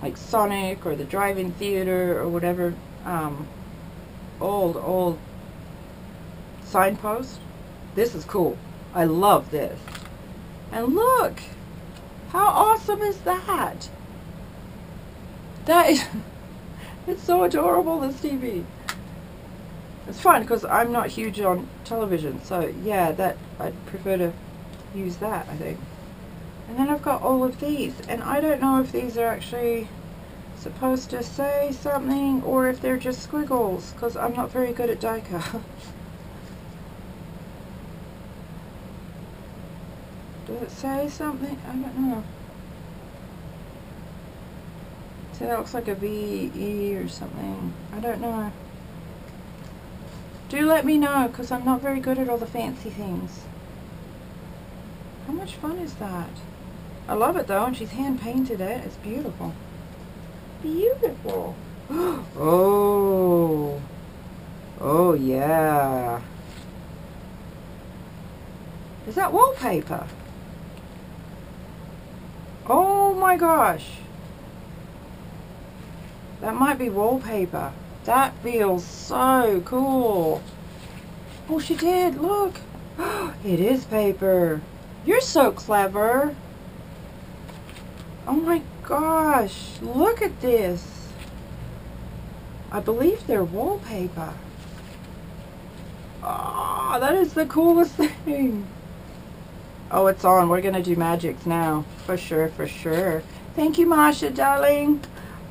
like Sonic, or the drive-in theater, or whatever, old signpost. This is cool. I love this. And look! How awesome is that? That is... It's so adorable, this TV. It's fun, because I'm not huge on television, so yeah, that I'd prefer to use that, I think. And then I've got all of these, and I don't know if these are actually supposed to say something, or if they're just squiggles, because I'm not very good at die cut. Does it say something? I don't know. See, that looks like a V-E or something. I don't know. Do let me know, because I'm not very good at all the fancy things. How much fun is that? I love it though, and she's hand painted it. It's beautiful. Beautiful. Oh. Oh yeah. Is that wallpaper? Oh my gosh. That might be wallpaper. That feels so cool. Oh, she did. Look. It is paper. You're so clever. Oh my gosh. Look at this. I believe they're wallpaper. Oh, that is the coolest thing. Oh, it's on. We're going to do magics now. For sure, for sure. Thank you, Masha, darling.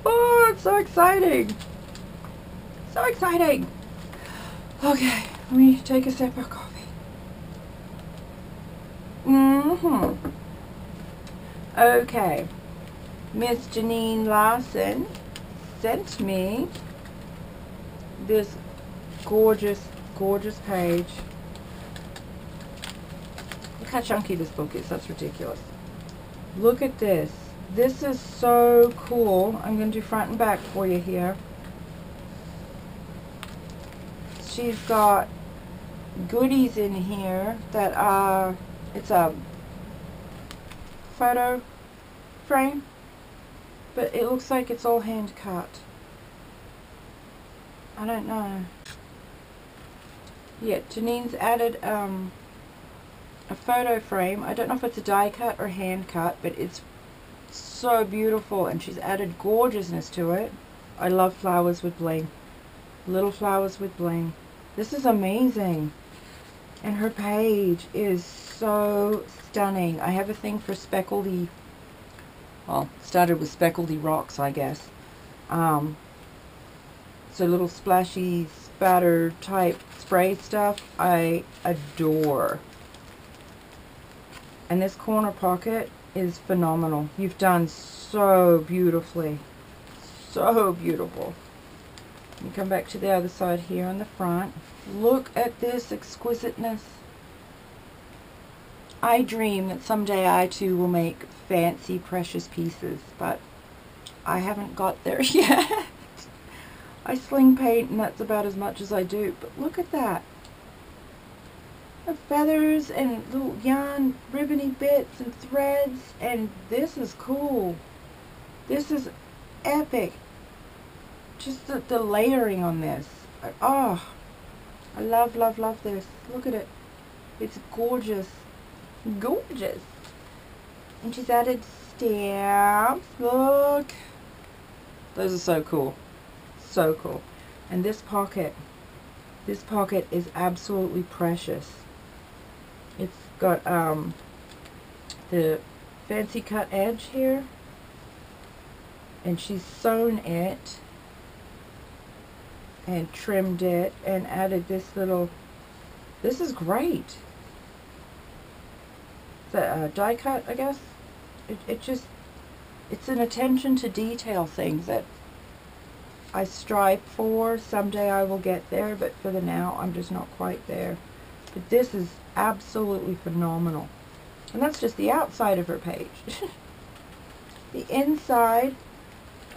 Oh, it's so exciting. So exciting. Okay, let me take a sip of coffee. Okay. Miss Janine Larson sent me this gorgeous, gorgeous page. Look how chunky this book is. That's ridiculous. Look at this. This is so cool. I'm going to do front and back for you here. She's got goodies in here that are, it's a photo frame, but it looks like it's all hand cut. I don't know. Yeah, Janine's added a photo frame. I don't know if it's a die cut or hand cut, but it's so beautiful, and she's added gorgeousness to it. I love flowers with bling. Little flowers with bling. This is amazing. And her page is so stunning. I have a thing for speckledy, well, started with speckledy rocks, I guess. So little splashy spatter type spray stuff I adore. And this corner pocket is phenomenal. You've done so beautifully. So beautiful. You come back to the other side here on the front. Look at this exquisiteness. I dream that someday I too will make fancy, precious pieces, but I haven't got there yet. I sling paint and that's about as much as I do, but look at that. The feathers and little yarn ribbony bits and threads, and this is cool. This is epic. Just the layering on this. Oh, I love, love, love this. Look at it. It's gorgeous. Gorgeous. And she's added stamps. Look. Those are so cool. So cool. And this pocket is absolutely precious. It's got the fancy cut edge here, and she's sewn it and trimmed it and added this little, this is great. It's a die cut, I guess. It's an attention to detail thing that I strive for. Someday I will get there, but for the now I'm just not quite there. But this is absolutely phenomenal. And that's just the outside of her page. The inside,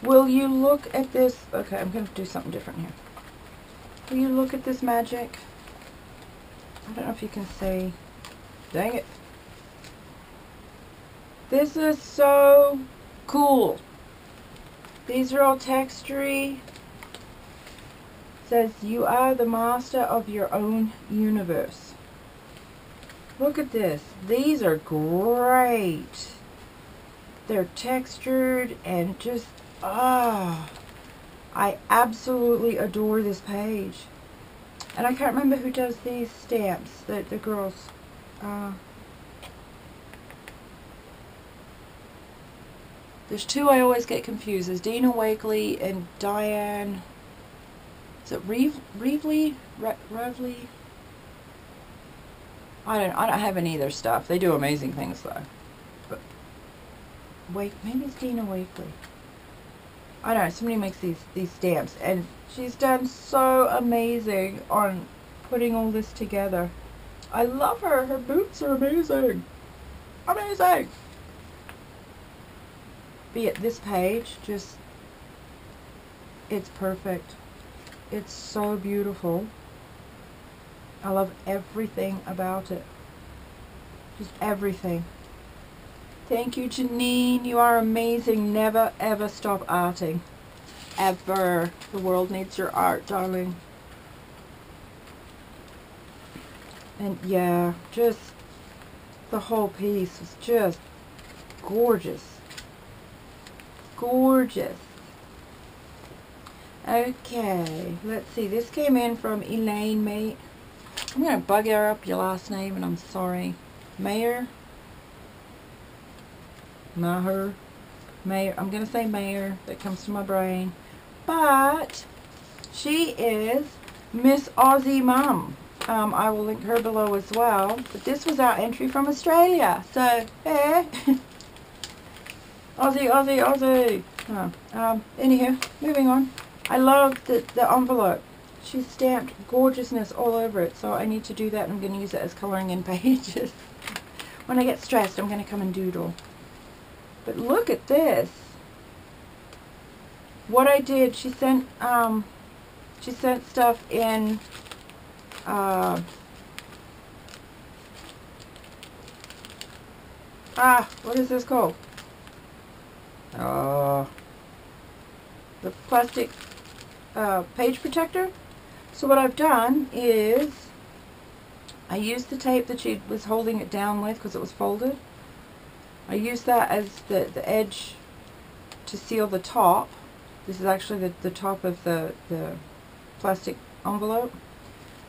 will you look at this? Okay, I'm going to do something different here. Will you look at this magic? I don't know if you can see. Dang it. This is so cool. These are all textury. It says, you are the master of your own universe. Look at this. These are great. They're textured and just, I absolutely adore this page. And I can't remember who does these stamps, the girls. There's two I always get confused. There's Dina Wakely and Diane. Is it Revely? I don't have any of their stuff. They do amazing things though. But wait, maybe it's Dina Wakely. I don't know. Somebody makes these stamps, and she's done so amazing on putting all this together. I love her. Her boots are amazing. Amazing. But yet this page, just, it's perfect. It's so beautiful. I love everything about it. Just everything. Thank you, Janine. You are amazing. Never, ever stop arting. Ever. The world needs your art, darling. And yeah, just the whole piece was just gorgeous. Gorgeous. Okay, let's see. This came in from Elaine Mate. I'm going to bugger up your last name, and I'm sorry. Mayer? Maher? Mayer. I'm going to say Mayer. That comes to my brain. But she is Miss Aussie Mum. I will link her below as well. But this was our entry from Australia. So, eh. Aussie, Aussie, Aussie. Oh, anywho, moving on. I love the envelope. She's stamped gorgeousness all over it, so I need to do that. I'm going to use it as colouring in pages. When I get stressed, I'm going to come and doodle. But look at this. What I did, she sent stuff in what is this called? The plastic page protector. So what I've done is I used the tape that she was holding it down with because it was folded. I used that as the edge to seal the top. This is actually the top of the plastic envelope.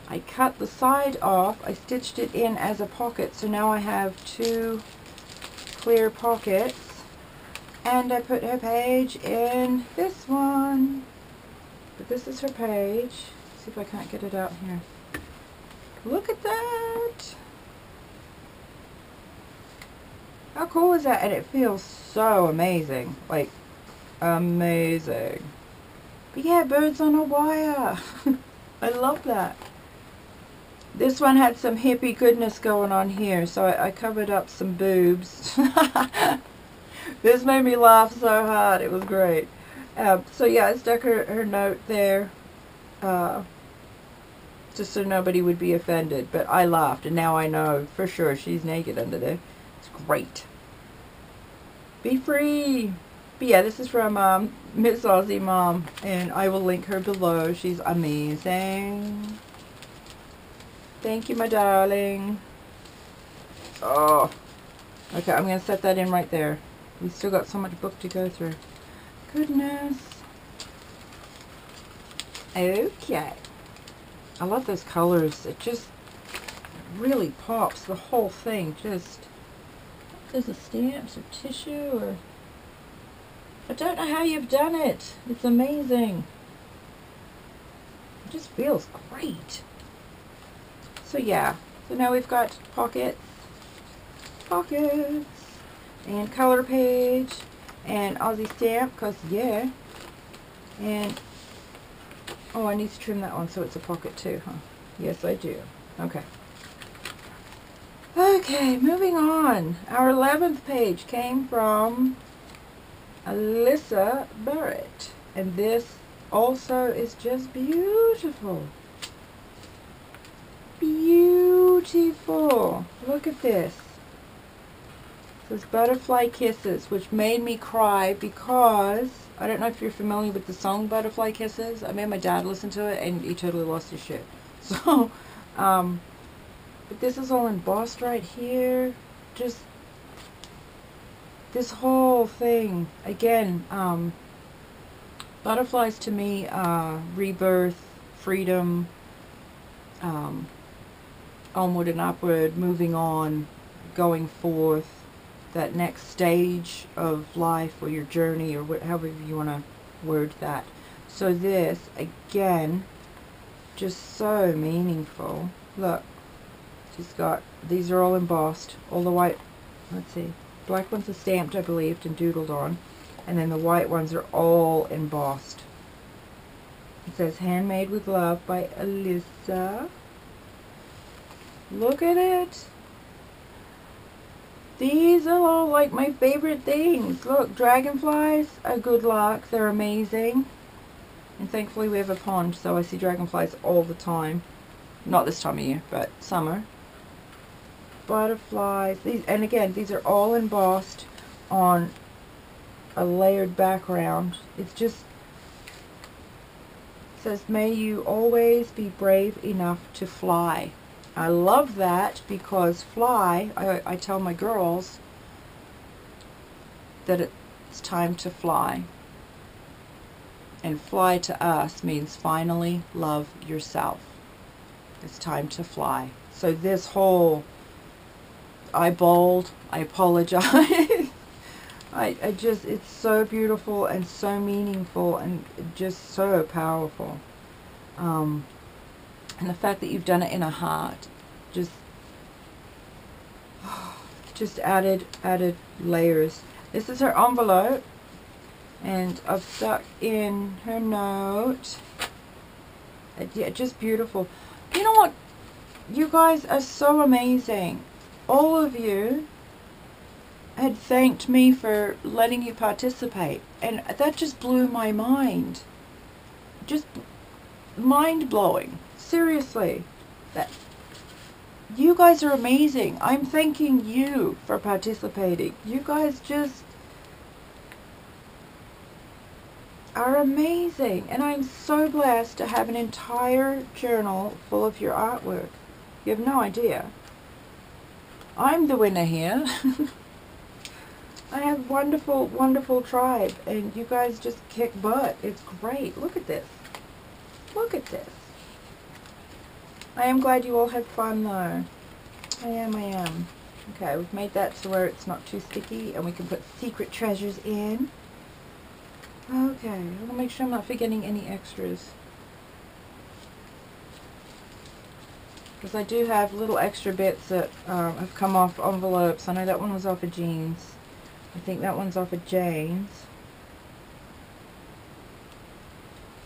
I cut the side off. I stitched it in as a pocket, so now I have two clear pockets. And I put her page in this one. But this is her page. See if I can't get it out here. Look at that! How cool is that? And it feels so amazing. Like, amazing. But yeah, birds on a wire. I love that. This one had some hippie goodness going on here, so I covered up some boobs. This made me laugh so hard. It was great. So yeah, I stuck her note there, just so nobody would be offended. But I laughed, and now I know for sure she's naked under there. It's great. Be free. But yeah, this is from Miss Aussie Mom, and I will link her below. She's amazing. Thank you, my darling. Oh, okay, I'm going to set that in right there. We've still got so much book to go through. Goodness. Okay. I love those colors. It just really pops. The whole thing just... There's a stamps or tissue or... I don't know how you've done it. It's amazing. It just feels great. So yeah. So now we've got pockets, and color page, and Aussie stamp, because yeah. And, oh, I need to trim that one so it's a pocket too, huh? Yes, I do. Okay. Okay, moving on. Our 11th page came from Alyssa Barrett, and this also is just beautiful. Beautiful. Look at this. This Butterfly Kisses, which made me cry because, I don't know if you're familiar with the song Butterfly Kisses. I made my dad listen to it and he totally lost his shit. So, but this is all embossed right here. Just, this whole thing. Again, butterflies to me, rebirth, freedom, onward and upward, moving on, going forth, that next stage of life or your journey or however you want to word that. So this, again, just so meaningful. Look, she's got, these are all embossed, all the white, let's see, black ones are stamped, I believe, and doodled on, and then the white ones are all embossed. It says, handmade with love by Alyssa. Look at it. These are all like my favorite things. Look, dragonflies are good luck. They're amazing. And thankfully we have a pond, so I see dragonflies all the time. Not this time of year, but summer. Butterflies. These, and again, these are all embossed on a layered background. It's just, it says, may you always be brave enough to fly. I love that because fly, I tell my girls that it's time to fly. And fly to us means finally love yourself. It's time to fly. So this whole, I bold, I apologize. I just, it's so beautiful and so meaningful and just so powerful. And the fact that you've done it in a heart, just added layers. This is her envelope, and I've stuck in her note. Yeah, just beautiful. You know what? You guys are so amazing. All of you had thanked me for letting you participate, and that just blew my mind. Just mind-blowing. Seriously, that you guys are amazing. I'm thanking you for participating. You guys just are amazing, and I'm so blessed to have an entire journal full of your artwork. You have no idea. I'm the winner here. I have wonderful, wonderful tribe, and you guys just kick butt. It's great. Look at this. Look at this. I am glad you all had fun though. I am. Okay, we've made that to where it's not too sticky and we can put secret treasures in. Okay, I want to make sure I'm not forgetting any extras. Because I do have little extra bits that have come off envelopes. I know that one was off of Jean's. I think that one's off of Jane's.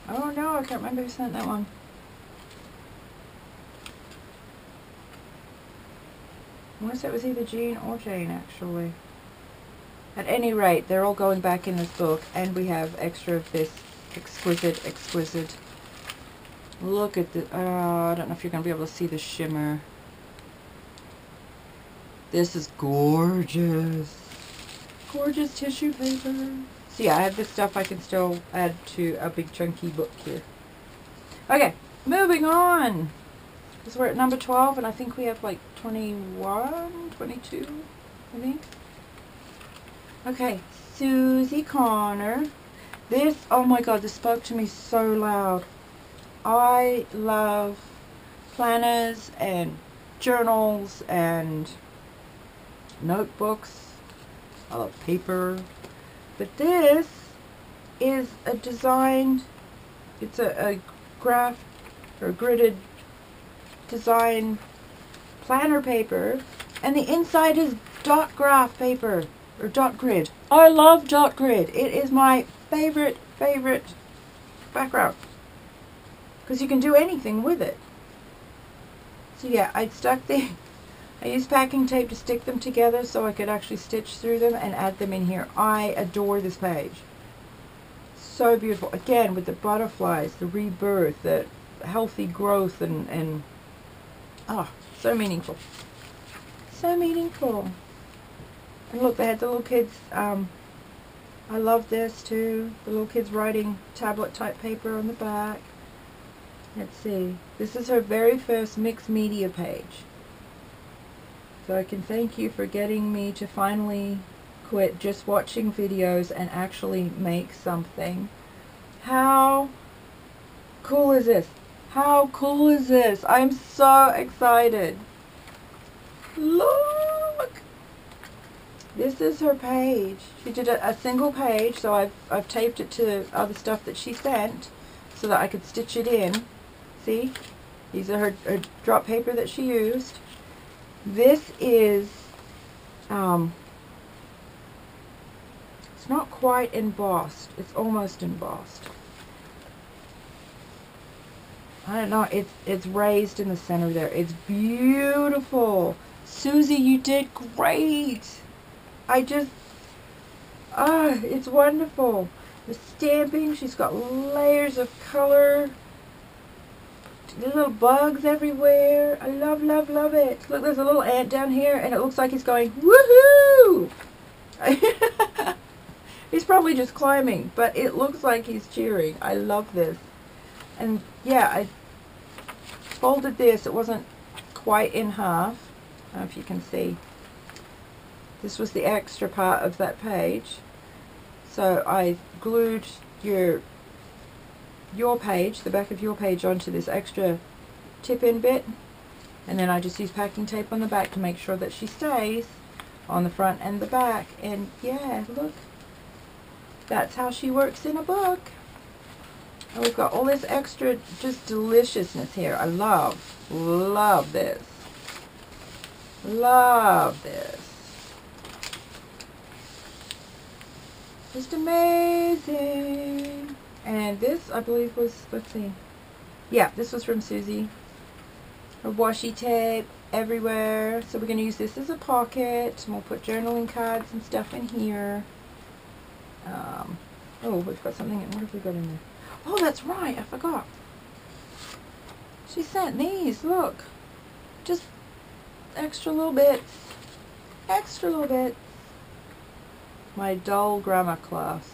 Oh no, I can't remember who sent that one. I want to say it was either Jean or Jane, actually. At any rate, they're all going back in this book, and we have extra of this exquisite. Look at the, I don't know if you're going to be able to see the shimmer. This is gorgeous. Gorgeous tissue paper. So yeah, I have this stuff I can still add to a big chunky book here. Okay, moving on. Because we're at number 12, and I think we have like 21, 22, I think. Okay, Susie Connor. This, oh my god, this spoke to me so loud. I love planners and journals and notebooks. I love paper. But this is a designed, it's a graph or gridded design planner paper, and the inside is dot graph paper or dot grid. I love dot grid. It is my favorite background because you can do anything with it. So yeah, I used packing tape to stick them together so I could actually stitch through them and add them in here. I adore this page. So beautiful. Again, with the butterflies, the rebirth, the healthy growth, and oh, so meaningful. So meaningful. And look, they had the little kids, I love this too. The little kids writing tablet type paper on the back. Let's see. This is her very first mixed media page. So I can thank you for getting me to finally quit just watching videos and actually make something. How cool is this? How cool is this? I'm so excited. Look! This is her page. She did a single page, so I've taped it to other stuff that she sent so that I could stitch it in. See? These are her drop paper that she used. This is, it's not quite embossed. It's almost embossed. I don't know. It's raised in the center there. It's beautiful. Susie, you did great. It's wonderful. The stamping, she's got layers of color. Little bugs everywhere. I love it. Look, there's a little ant down here, and it looks like he's going, woohoo! He's probably just climbing, but it looks like he's cheering. I love this. And yeah, I folded this. It wasn't quite in half. I don't know if you can see. This was the extra part of that page. So I glued your page, the back of your page, onto this extra tip-in bit, and then I just use packing tape on the back to make sure that she stays on the front and the back. And yeah, look, that's how she works in a book. And we've got all this extra just deliciousness here. I love this. Love this. Just amazing. And this, I believe, was, let's see. Yeah, this was from Susie. Her washi tape everywhere. So we're going to use this as a pocket. And we'll put journaling cards and stuff in here. Oh, we've got something. What have we got in there? Oh, that's right. I forgot. She sent these. Look. Just extra little bits. Extra little bits. My dull grammar class.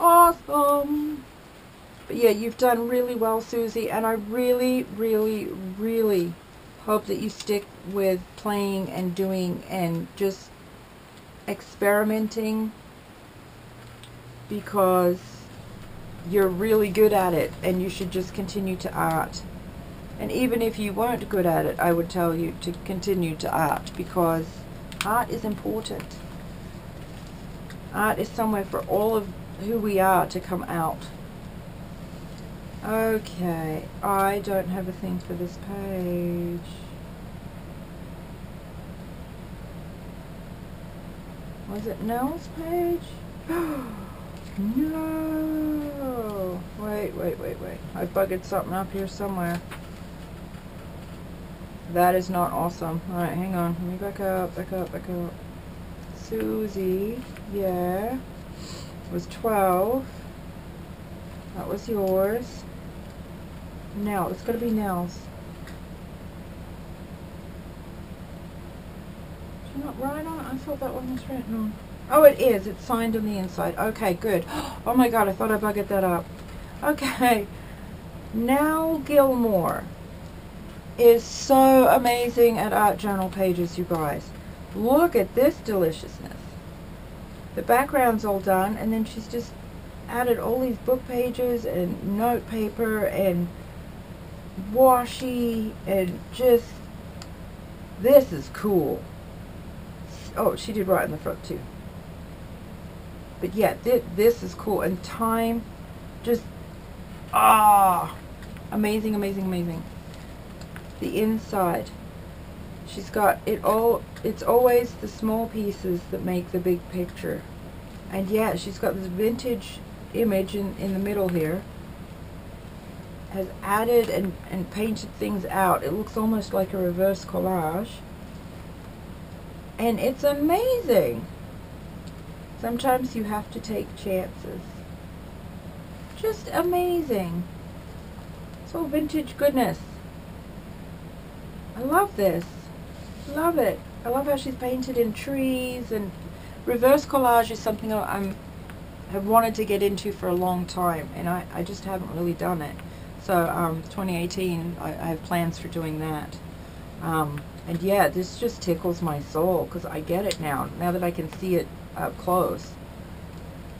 Awesome. But yeah, you've done really well, Susie, and I really hope that you stick with playing and doing and just experimenting, because you're really good at it and you should just continue to art. And even if you weren't good at it, I would tell you to continue to art, because art is important. Art is somewhere for all of who we are to come out. Okay, I don't have a thing for this page. Was it Nell's page? No! Wait. I buggered something up here somewhere. That is not awesome. Alright, hang on. Let me back up, back up, back up. Susie, yeah, was 12. That was yours. Nell, it's gotta be Nell's. Did you not write on it? I thought that one was written on. Oh, it is. It's signed on the inside. Okay, good. Oh my god, I thought I buggered that up. Okay. Nell Gilmore is so amazing at art journal pages, you guys. Look at this deliciousness. The background's all done, and then she's just added all these book pages and note paper and washi and just, this is cool. Oh, she did right in the front too. But yeah, this is cool. And time, just, amazing, amazing, amazing. The inside, she's got it all. It's always the small pieces that make the big picture. And yeah, she's got this vintage image in the middle here. Has added and painted things out. It looks almost like a reverse collage. And it's amazing. Sometimes you have to take chances. Just amazing. It's all vintage goodness. I love this. Love it. I love how she's painted in trees, and reverse collage is something I have wanted to get into for a long time, and I just haven't really done it. So 2018, I have plans for doing that. And yeah, this just tickles my soul because I get it now that I can see it up close.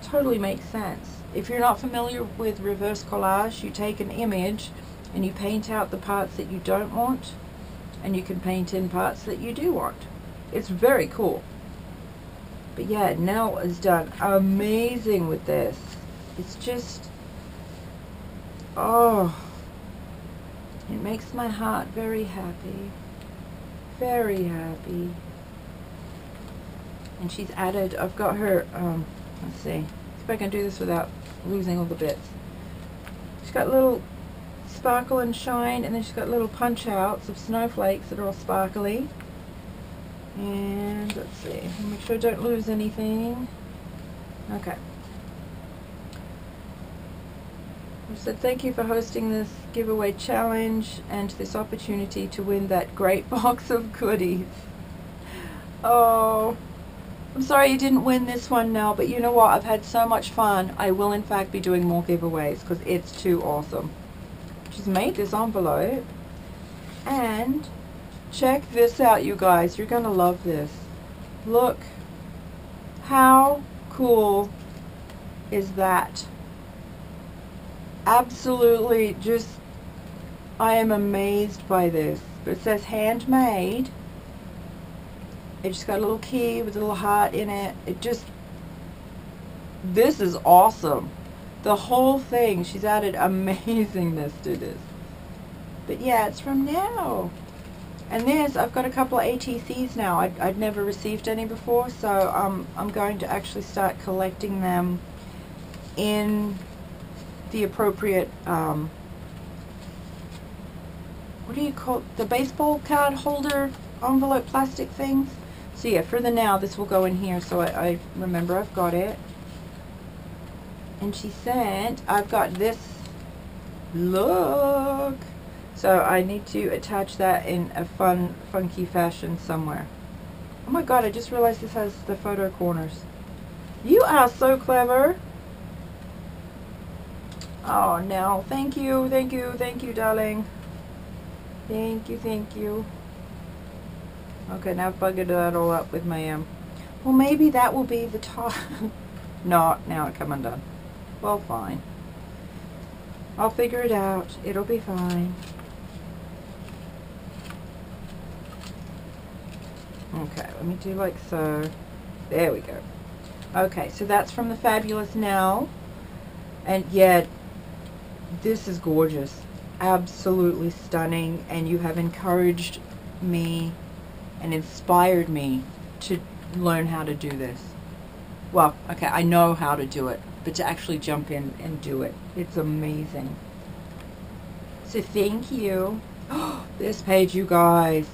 Totally makes sense. If you're not familiar with reverse collage, you take an image and you paint out the parts that you don't want, and you can paint in parts that you do want. It's very cool. But yeah, Nell has done amazing with this. It's just, oh, it makes my heart very happy. Very happy. And she's added, I've got her, let's see if I can do this without losing all the bits. She's got little sparkle and shine, and then she's got little punch outs of snowflakes that are all sparkly. And let's see, make sure I don't lose anything. Okay. I said thank you for hosting this giveaway challenge and this opportunity to win that great box of goodies. Oh, I'm sorry you didn't win this one now, but you know what? I've had so much fun. I will in fact be doing more giveaways because it's too awesome. She's made this envelope, and check this out, you guys. You're gonna love this. Look, how cool is that? Absolutely, just, I am amazed by this. But it says handmade. It just got a little key with a little heart in it. It just, this is awesome. The whole thing, she's added amazingness to this. But yeah, it's from Now. And this, I've got a couple of ATCs now. I'd never received any before, so I'm going to actually start collecting them in the appropriate, what do you call the baseball card holder envelope plastic things? So yeah, for the Now, this will go in here, so I remember I've got it. And she sent, I've got this, look. So I need to attach that in a fun, funky fashion somewhere. Oh my god, I just realized this has the photo corners. You are so clever. Oh, Nell, thank you, thank you, thank you, darling. Thank you, thank you. Okay, now I've buggered that all up with my, well, maybe that will be the top. No, now it come undone. Well, fine. I'll figure it out. It'll be fine. Okay, let me do like so. There we go. Okay, so that's from the fabulous Nell. And yeah, this is gorgeous. Absolutely stunning. And you have encouraged me and inspired me to learn how to do this. Well, okay, I know how to do it, but to actually jump in and do it, it's amazing. So thank you. This page, you guys.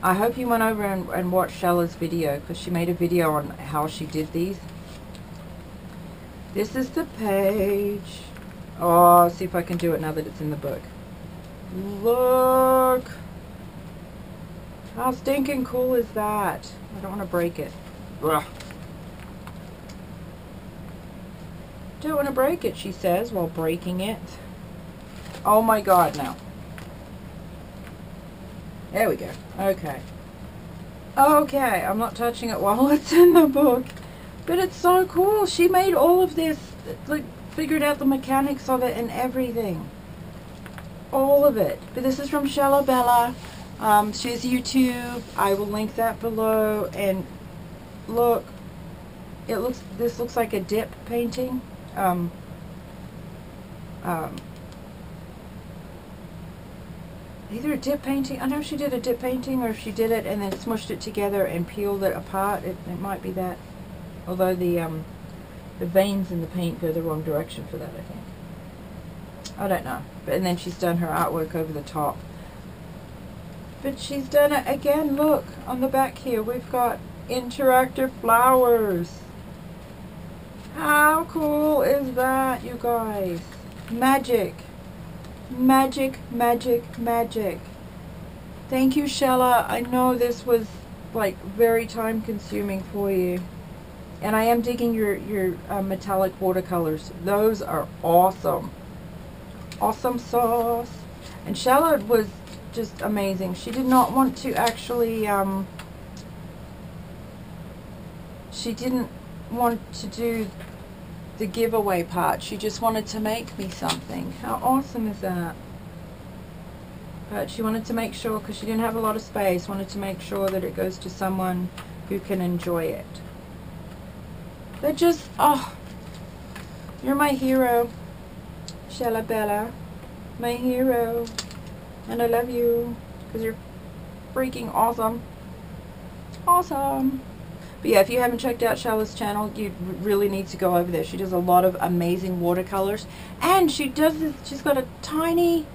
I hope you went over and watched Shella's video, because she made a video on how she did these. This is the page. Oh, see if I can do it now that it's in the book. Look. How stinking cool is that? I don't want to break it. Ugh. Don't want to break it, she says, while breaking it. Oh my god, now. There we go. Okay. Okay, I'm not touching it while it's in the book. But it's so cool. She made all of this, like, figured out the mechanics of it and everything. All of it. But this is from Shella Bella. She has YouTube. I will link that below. And look, this looks like a dip painting. Either a dip painting. I know she did a dip painting, or she did it and then smushed it together and peeled it apart. It might be that. Although the veins in the paint go the wrong direction for that, I think. I don't know. And then she's done her artwork over the top. But she's done it again. Look, on the back here, we've got interactive flowers. How cool is that, you guys? Magic. Magic, magic, magic. Thank you, Shella. I know this was, like, very time consuming for you. And I am digging your metallic watercolors. Those are awesome. Awesome sauce. And Shella was just amazing. She did not want to actually, she didn't want to do the giveaway part. She just wanted to make me something. How awesome is that? But she wanted to make sure, because she didn't have a lot of space, wanted to make sure that it goes to someone who can enjoy it. They're just, oh, you're my hero, Shella Bella, my hero, and I love you, because you're freaking awesome, awesome. But yeah, if you haven't checked out Shella's channel, you really need to go over there. She does a lot of amazing watercolors, and she does this, she's got a tiny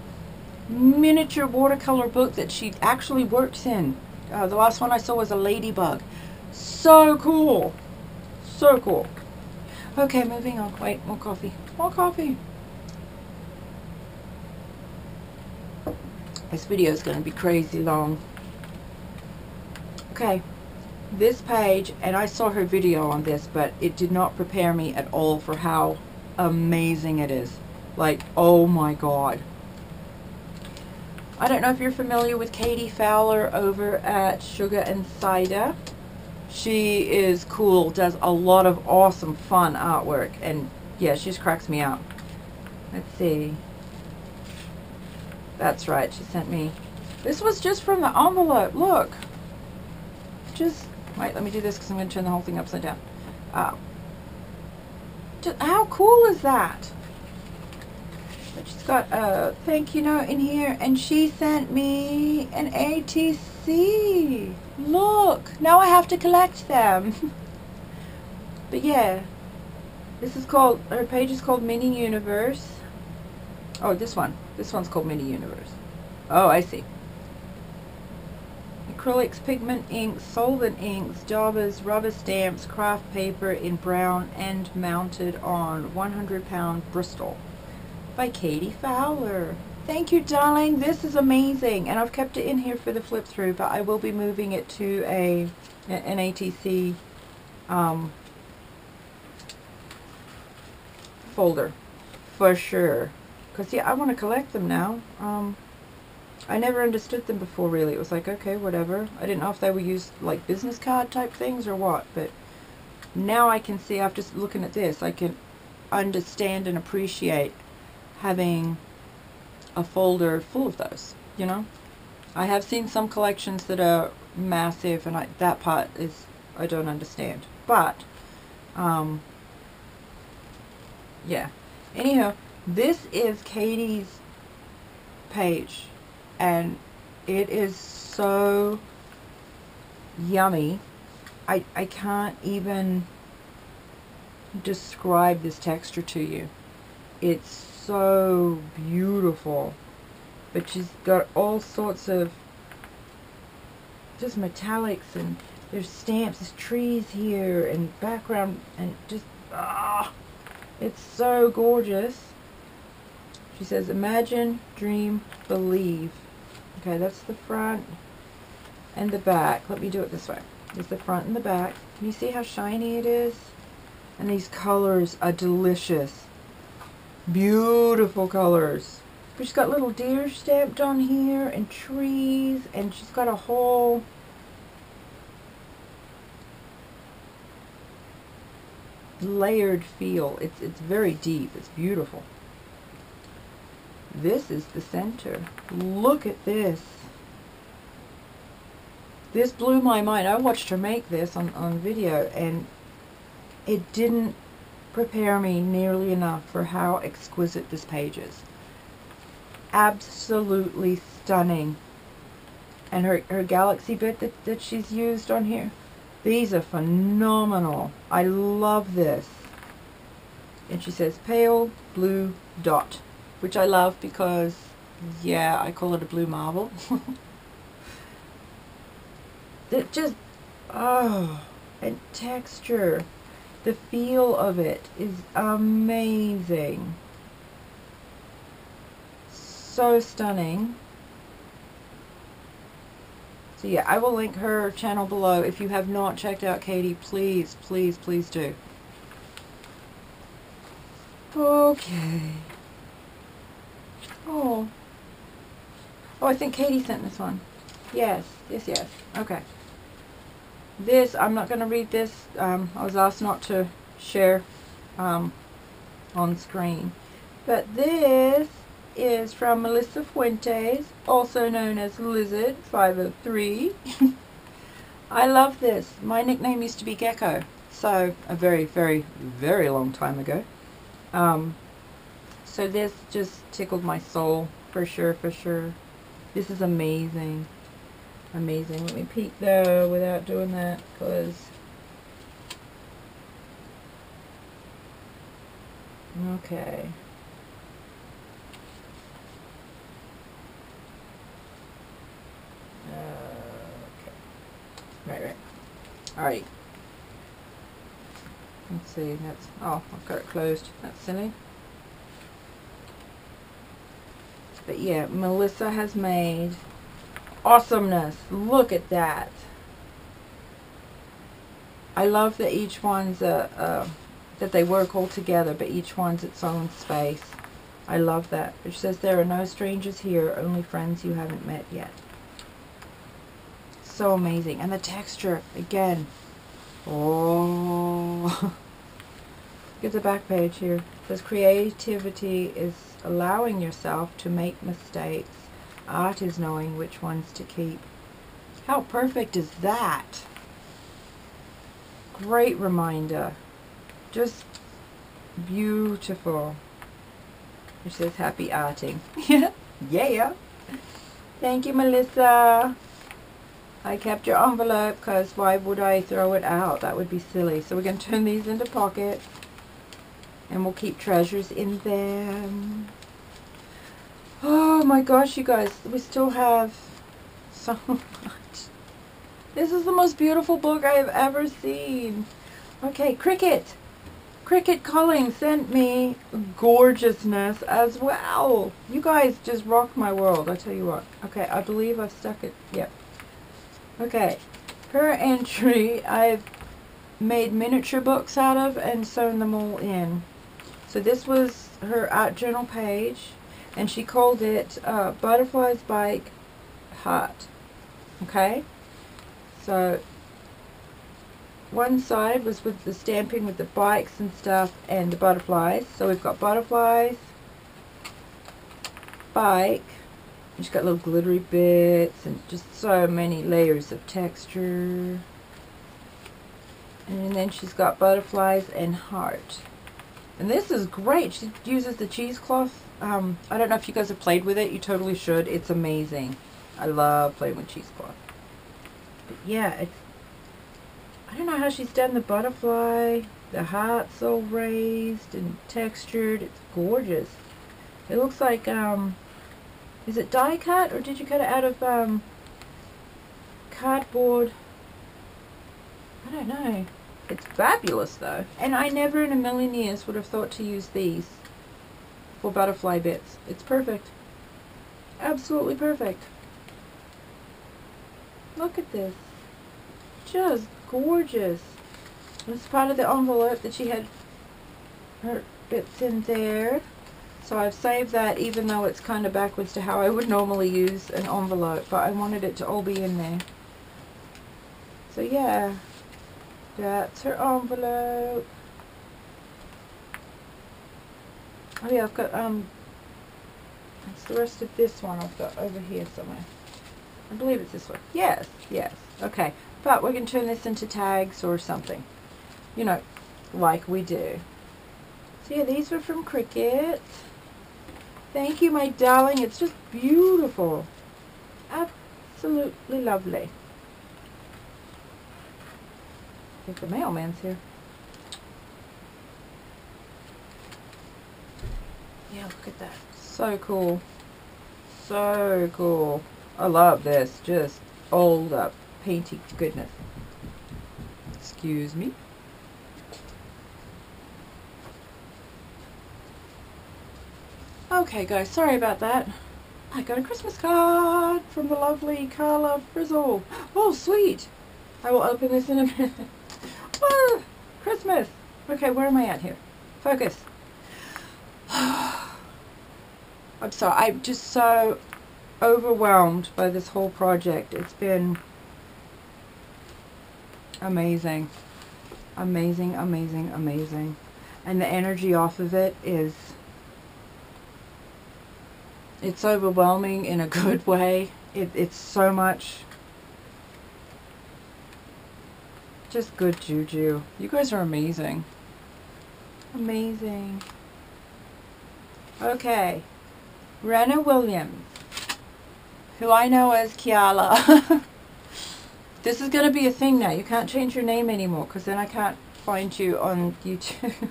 miniature watercolor book that she actually works in. The last one I saw was a ladybug. So cool. So cool. Okay, moving on. Wait, more coffee. More coffee. This video is going to be crazy long. Okay, this page, and I saw her video on this, but it did not prepare me at all for how amazing it is. Like, oh my god. I don't know if you're familiar with Katie Fowler over at Sugar and Cider. She is cool, does a lot of awesome, fun artwork, and yeah, she just cracks me up. Let's see. That's right, she sent me. This was just from the envelope, look. Just, wait, let me do this because I'm going to turn the whole thing upside down. Just, how cool is that? But she's got a thank you note in here, and she sent me an ATC. Look, now I have to collect them. But yeah, this is called, her page is called Mini Universe. Oh, this one's called Mini Universe. Oh, I see. Acrylics, pigment inks, solvent inks, daubers, rubber stamps, craft paper in brown, and mounted on 100-pound Bristol by Katie Fowler. Thank you, darling. This is amazing, and I've kept it in here for the flip through, but I will be moving it to an ATC folder for sure. Because yeah, I want to collect them now. I never understood them before, really. It was like, okay, whatever. I didn't know if they were used like business card type things or what, but now I can see, after looking at this, I can understand and appreciate having a folder full of those, you know. I have seen some collections that are massive, and that part is, I don't understand. But, yeah. Anyhow, this is Katie's page, and it is so yummy. I can't even describe this texture to you. It's so beautiful. but she's got all sorts of just metallics, and there's stamps, there's trees here, and background, and just, it's so gorgeous. She says, imagine, dream, believe. Okay, that's the front and the back. Let me do it this way. There's the front and the back. Can you see how shiny it is? And these colors are delicious. Beautiful colors. She's got little deer stamped on here, and trees, and she's got a whole layered feel. It's very deep. It's beautiful. This is the center. Look at this. This blew my mind. I watched her make this on video, and it didn't prepare me nearly enough for how exquisite this page is. Absolutely stunning. And her galaxy bit that she's used on here, these are phenomenal. I love this. And she says pale blue dot, which I love because, yeah, I call it a blue marble. It just, and texture, the feel of it is amazing. So stunning. So yeah, I will link her channel below. If you have not checked out Katie, please, please, please do. Okay. Oh, I think Katie sent this one. Yes. Okay. This, I'm not going to read this. I was asked not to share on screen. But this is from Melissa Fuentes, also known as Lizard 503. I love this. My nickname used to be Gecko, so a very, very, very long time ago. So this just tickled my soul, for sure, for sure. This is amazing. Amazing. Let me peek though without doing that, because okay. Right. Alright. Let's see, that's, oh, I've got it closed. That's silly. But yeah, Melissa has made awesomeness. Look at that. I love that each one's that they work all together, but each one's its own space. I love that. It says there are no strangers here, only friends you haven't met yet. So amazing. And the texture again. Oh. Look at the back page here. It says creativity is allowing yourself to make mistakes. Art is knowing which ones to keep. How perfect is that? Great reminder. Just beautiful. It says happy arting. Yeah. Thank you, Melissa. I kept your envelope because why would I throw it out? That would be silly. So we're going to turn these into pockets. And we'll keep treasures in them. Oh my gosh, you guys. We still have so much. This is the most beautiful book I have ever seen. Okay, Cricket. Cricket Calling sent me gorgeousness as well. You guys just rock my world, I tell you what. Okay, I believe I've stuck it. Yep. Okay, her entry I've made miniature books out of and sewn them all in. So this was her art journal page, and she called it Butterflies Bike Heart. Okay, so one side was with the stamping with the bikes and stuff and the butterflies. So we've got butterflies, bike, and she's got little glittery bits and just so many layers of texture. And then she's got butterflies and heart. And this is great. She uses the cheesecloth. I don't know if you guys have played with it. You totally should. It's amazing. I love playing with cheesecloth. But yeah, it's, I don't know how she's done the butterfly. The heart's all raised and textured. It's gorgeous. It looks like Is it die cut, or did you cut it out of cardboard? I don't know. It's fabulous though, and I never in a million years would have thought to use these for butterfly bits. It's perfect. Absolutely perfect. Look at this. Just gorgeous. It's part of the envelope that she had her bits in there. So I've saved that, even though it's kind of backwards to how I would normally use an envelope, but I wanted it to all be in there. So yeah, that's her envelope. Oh yeah, I've got that's the rest of this one I've got over here somewhere. I believe it's this one. Yes, yes. Okay, but we can turn this into tags or something, you know, like we do. So yeah, these were from Cricut. Thank you, my darling. It's just beautiful. Absolutely lovely. I think the mailman's here. Yeah, look at that. So cool. So cool. I love this. Just all the painty goodness. Excuse me. Okay guys, sorry about that. I got a Christmas card from the lovely Carla Frizzle. Oh sweet. I will open this in a minute. Woo! Christmas. Okay, where am I at here? Focus. I'm sorry, I'm just so overwhelmed by this whole project. It's been amazing. Amazing, amazing, amazing. And the energy off of it is, it's overwhelming in a good way. It's so much just good juju. You guys are amazing. Amazing. Okay. Renna Williams, who I know as Kiala. This is going to be a thing now. You can't change your name anymore, because then I can't find you on YouTube.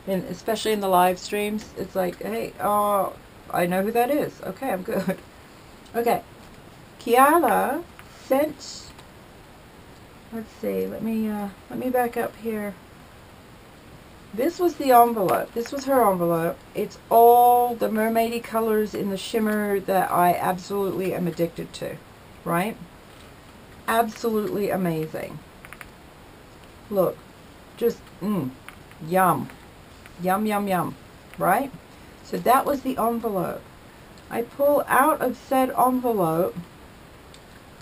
And especially in the live streams, it's like, hey, oh, I know who that is. Okay, I'm good. Okay. Kiala sent, let's see, let me back up here. This was the envelope. This was her envelope. It's all the mermaidy colors in the shimmer that I absolutely am addicted to, right? Absolutely amazing. Look, just yum. Yum, yum, yum, right? So that was the envelope. I pull out of said envelope.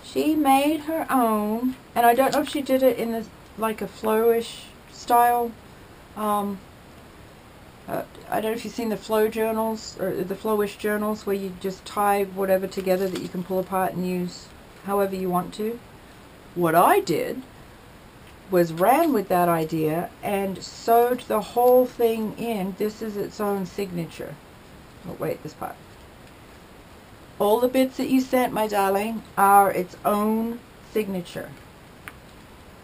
She made her own, and I don't know if she did it in this, like a flowish style. I don't know if you've seen the flow journals, or the flowish journals, where you just tie whatever together that you can pull apart and use however you want to. What I did was ran with that idea and sewed the whole thing in. This is its own signature. Oh wait, this part. All the bits that you sent, my darling, are its own signature.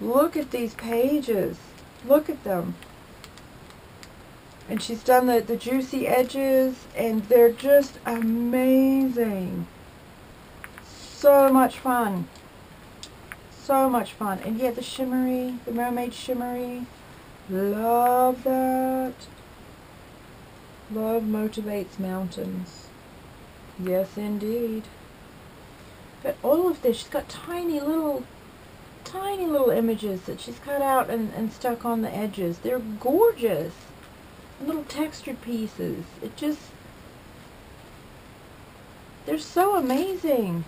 Look at these pages. Look at them. And she's done the juicy edges, and they're just amazing. So much fun. So much fun. And yeah, the shimmery, the mermaid shimmery. Love that. Love motivates mountains. Yes, indeed. But all of this, she's got tiny little images that she's cut out and stuck on the edges. They're gorgeous. Little textured pieces. It just, they're so amazing.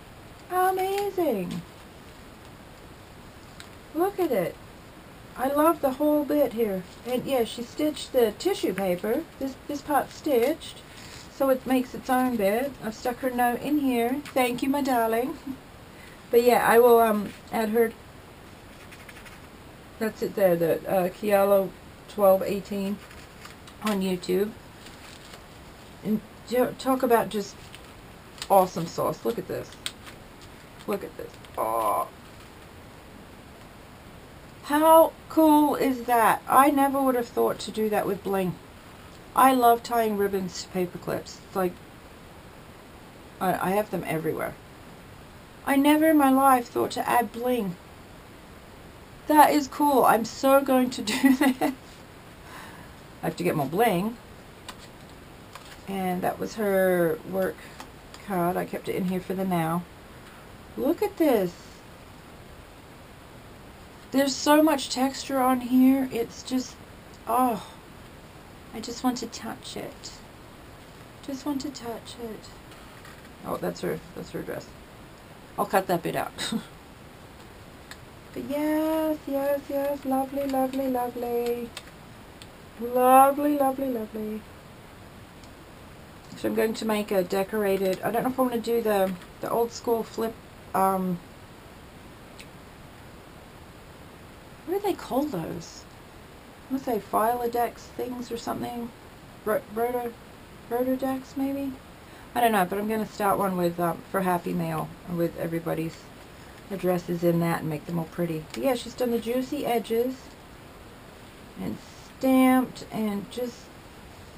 Amazing. Look at it. I love the whole bit here. And yeah, she stitched the tissue paper. This part's stitched, so it makes its own bit. I've stuck her note in here. Thank you, my darling. But yeah, I will add her. That's it there. The Kiala 1218 on YouTube. And talk about just awesome sauce. Look at this. Look at this. Oh. How cool is that? I never would have thought to do that with bling. I love tying ribbons to paper clips. It's like, I have them everywhere. I never in my life thought to add bling. That is cool. I'm so going to do that. I have to get more bling. And that was her work card. I kept it in here for the now. Look at this. There's so much texture on here. It's just, oh, I just want to touch it. Just want to touch it. Oh, that's her dress. I'll cut that bit out. But yes, yes, yes, lovely, lovely, lovely. Lovely, lovely, lovely. So I'm going to make a decorated, I don't know if I want to do the old school flip, what do they call those? I want to say Filodex things or something. Rotor decks maybe? I don't know, but I'm going to start one with, for Happy Mail, with everybody's addresses in that and make them all pretty. But yeah, she's done the juicy edges and stamped, and just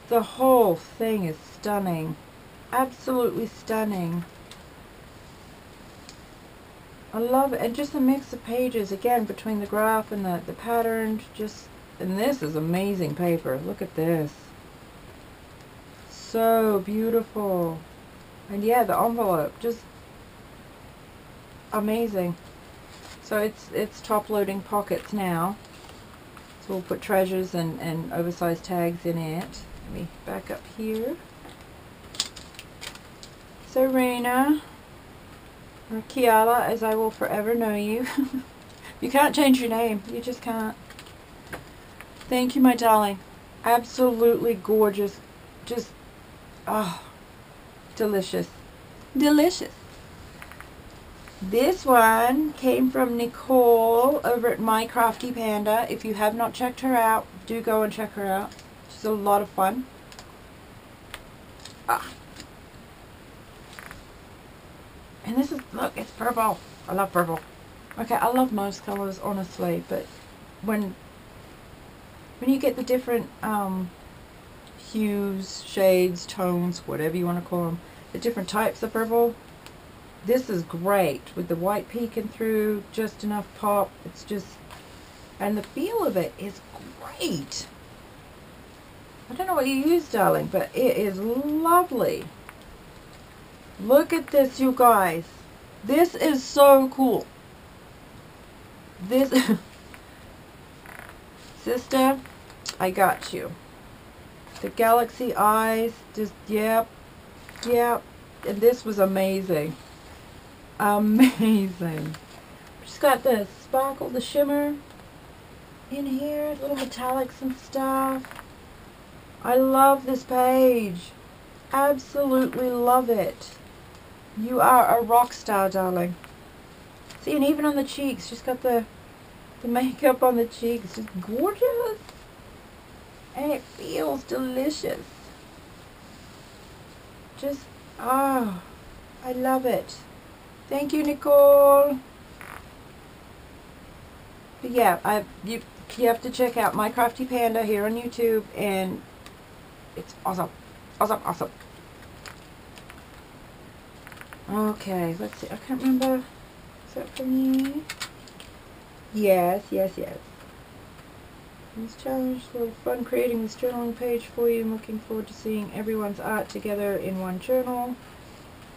the whole thing is stunning. Absolutely stunning. I love it. And just the mix of pages, again, between the graph and the pattern, just, and this is amazing paper. Look at this. So beautiful. And yeah, the envelope, just amazing. So it's top loading pockets now. So we'll put treasures and oversized tags in it. Let me back up here. Serena, or Kiala, as I will forever know you. You can't change your name. You just can't. Thank you, my darling. Absolutely gorgeous. Just, oh, delicious. Delicious. This one came from Nicole over at My Crafty Panda. If you have not checked her out, do go and check her out. She's a lot of fun. Ah. And this is, look, it's purple. I love purple. Okay, I love most colors, honestly, but when you get the different hues, shades, tones, whatever you want to call them, the different types of purple, this is great with the white peeking through, just enough pop. It's just, and the feel of it is great. I don't know what you use, darling, but it is lovely. Look at this, you guys. This is so cool. This, sister, I got you. The galaxy eyes, just, yep, yep. And this was amazing. Amazing. Just got the sparkle, the shimmer in here, little metallics and stuff. I love this page. Absolutely love it. You are a rock star, darling. See, and even on the cheeks, she's got the makeup on the cheeks. It's gorgeous. And it feels delicious. Just, oh, I love it. Thank you, Nicole. But yeah, you have to check out My Crafty Panda here on YouTube, and it's awesome. Awesome, awesome. Okay, let's see. I can't remember. Is that for me? Yes, yes, yes. This challenge, a little fun creating this journaling page for you. I'm looking forward to seeing everyone's art together in one journal.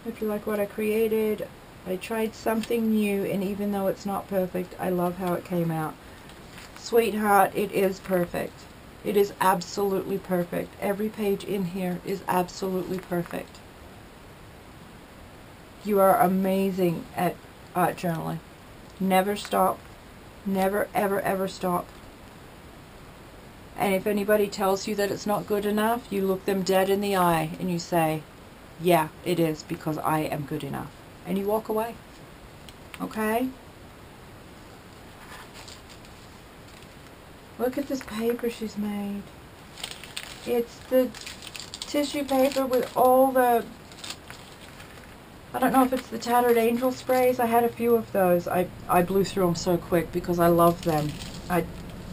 If you like what I created, I tried something new, and even though it's not perfect, I love how it came out. Sweetheart, it is perfect. It is absolutely perfect. Every page in here is absolutely perfect. You are amazing at art journaling. Never stop. Never, ever, ever stop. And if anybody tells you that it's not good enough, you look them dead in the eye and you say, yeah, it is, because I am good enough. And you walk away. Okay? Look at this paper she's made. It's the tissue paper with all the, I don't know if it's the Tattered Angel sprays. I had a few of those. I blew through them so quick because I love them. I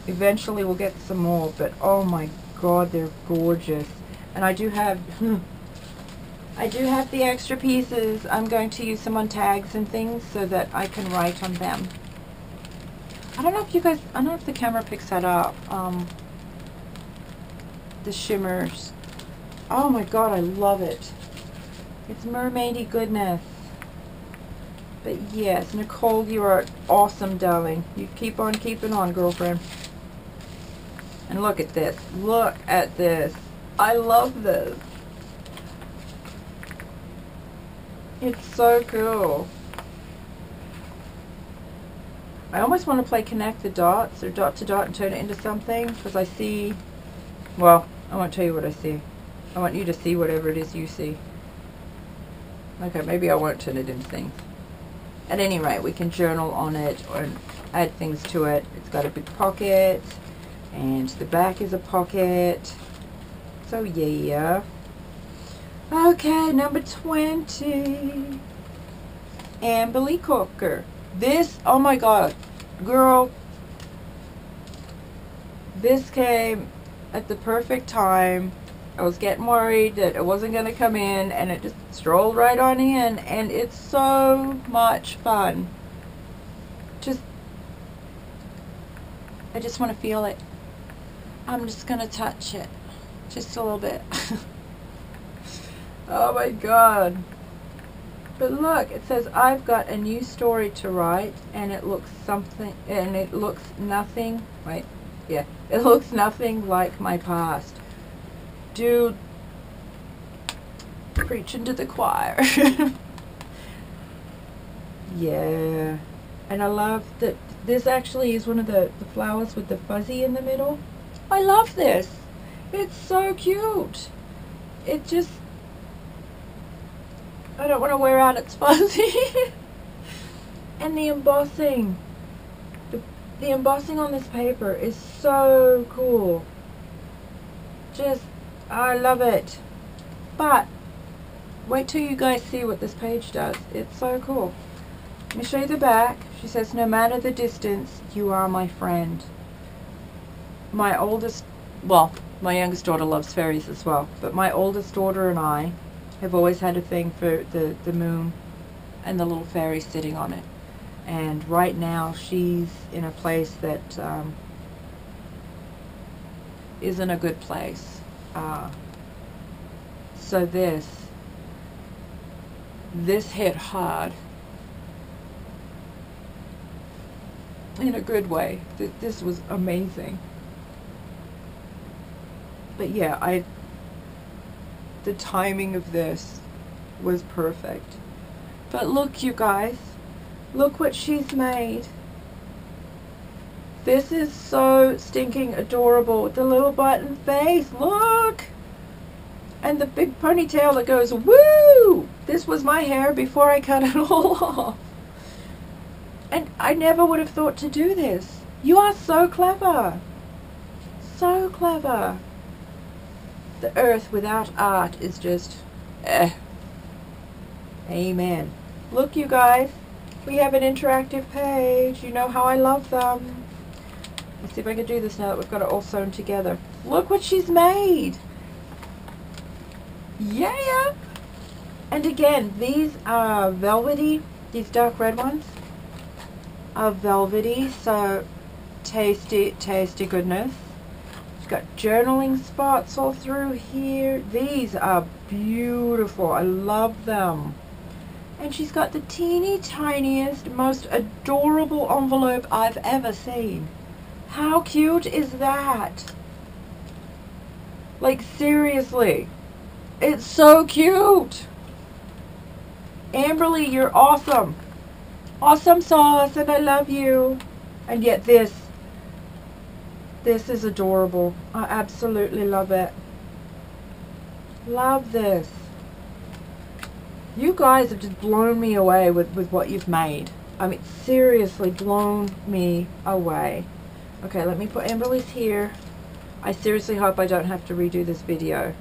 eventually will get some more, but oh my god, they're gorgeous. And I do have I do have the extra pieces. I'm going to use them on tags and things so that I can write on them. I don't know if you guys, I don't know if the camera picks that up. The shimmers. Oh my god, I love it. It's mermaidy goodness. But yes, Nicole, you are awesome, darling. You keep on keeping on, girlfriend. And look at this. Look at this. I love this. It's so cool. I almost want to play connect the dots or dot to dot and turn it into something, because I see, well, I won't tell you what I see. I want you to see whatever it is you see. Okay, maybe I won't turn it into things. At any rate, we can journal on it or add things to it. It's got a big pocket, and the back is a pocket. So yeah. Okay, number 20. Amberly Corker. This, oh my god, girl, this came at the perfect time. I was getting worried that it wasn't going to come in, and it just strolled right on in, and it's so much fun. I just want to feel it. I'm just going to touch it just a little bit. Oh my god. But look, it says, I've got a new story to write, and it looks something, and it looks nothing, wait, yeah, it looks nothing like my past. Dude, preaching to the choir. Yeah, and I love that this actually is one of the flowers with the fuzzy in the middle. I love this. It's so cute. It just, I don't want to wear out its fuzzy. And the embossing. The embossing on this paper is so cool. Just, I love it. But, wait till you guys see what this page does. It's so cool. Let me show you the back. She says, no matter the distance, you are my friend. My oldest, well, my youngest daughter loves fairies as well. But my oldest daughter and I have always had a thing for the moon and the little fairy sitting on it. And right now she's in a place that isn't a good place. So this hit hard in a good way. This was amazing. But yeah, the timing of this was perfect. But look, you guys, look what she's made. This is so stinking adorable with the little button face. Look! And the big ponytail that goes, woo! This was my hair before I cut it all off. And I never would have thought to do this. You are so clever. So clever. The earth without art is just, Amen. Look, you guys, we have an interactive page. You know how I love them. Let's see if I can do this now that we've got it all sewn together. Look what she's made. Yeah. And again, these are velvety. These dark red ones are velvety, so tasty, tasty goodness. It's got journaling spots all through here. These are beautiful. I love them. And she's got the teeny tiniest, most adorable envelope I've ever seen. How cute is that? Like, seriously. It's so cute. Amberly, you're awesome. Awesome sauce, and I love you. And yet this is adorable. I absolutely love it. Love this. You guys have just blown me away with what you've made. I mean, seriously blown me away. Okay, let me put Amberly's here. I seriously hope I don't have to redo this video,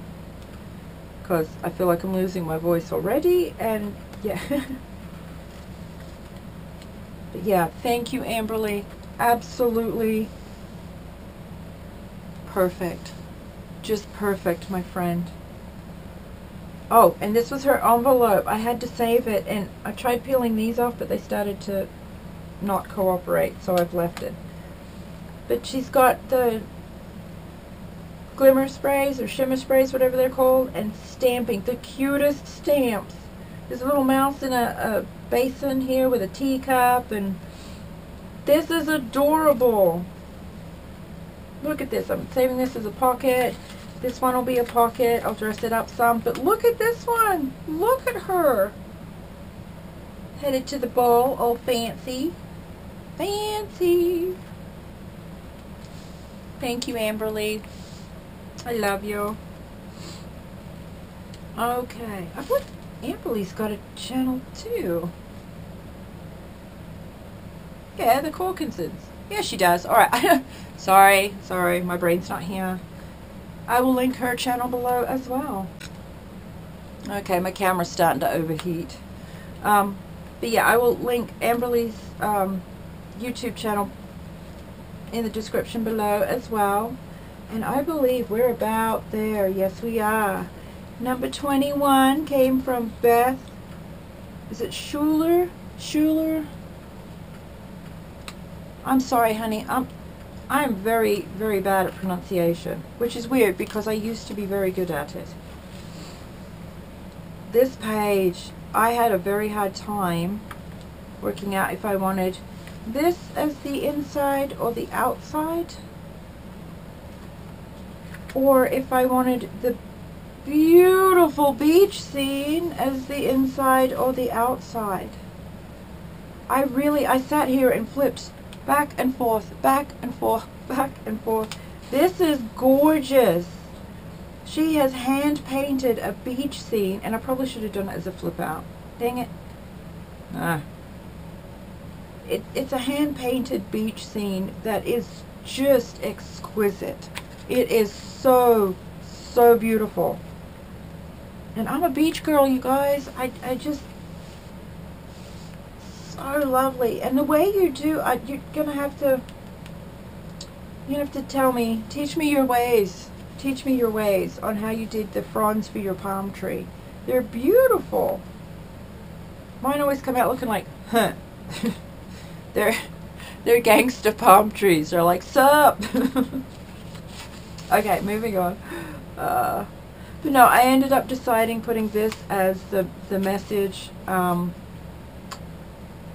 because I feel like I'm losing my voice already, and yeah. But yeah, thank you, Amberly. Absolutely perfect. Just perfect, my friend. Oh, and this was her envelope. I had to save it, and I tried peeling these off, but they started to not cooperate, so I've left it. But she's got the glimmer sprays or shimmer sprays, whatever they're called, and stamping. The cutest stamps. There's a little mouse in a basin here with a teacup, and this is adorable. Look at this. I'm saving this as a pocket. This one will be a pocket. I'll dress it up some. But look at this one. Look at her. Headed to the ball, all fancy. Fancy. Thank you, Amberly. I love you. Okay. I thought Amberly's got a channel too. Yeah, the Corkinsons. Yeah, she does. Alright. Sorry, my brain's not here. I will link her channel below as well. Okay, my camera's starting to overheat. But yeah, I will link Amberly's YouTube channel in the description below as well. And I believe we're about there. Yes, we are. Number 21 came from Beth. Is it Schuler? I'm sorry, honey. I'm very, very bad at pronunciation, which is weird because I used to be very good at it. This page, I had a very hard time working out if I wanted this as the inside or the outside, or if I wanted the beautiful beach scene as the inside or the outside. I sat here and flipped back and forth, back and forth, back and forth. This is gorgeous. She has hand painted a beach scene, and I probably should have done it as a flip out. Dang it. It's a hand painted beach scene that is just exquisite. It is so, so beautiful. And I'm a beach girl, you guys. I just, so lovely. And the way you do, you're gonna have to, tell me, teach me your ways on how you did the fronds for your palm tree. They're beautiful. Mine always come out looking like, huh. they're gangster palm trees. They're like, sup. Okay, moving on. But no, I ended up deciding putting this as the message on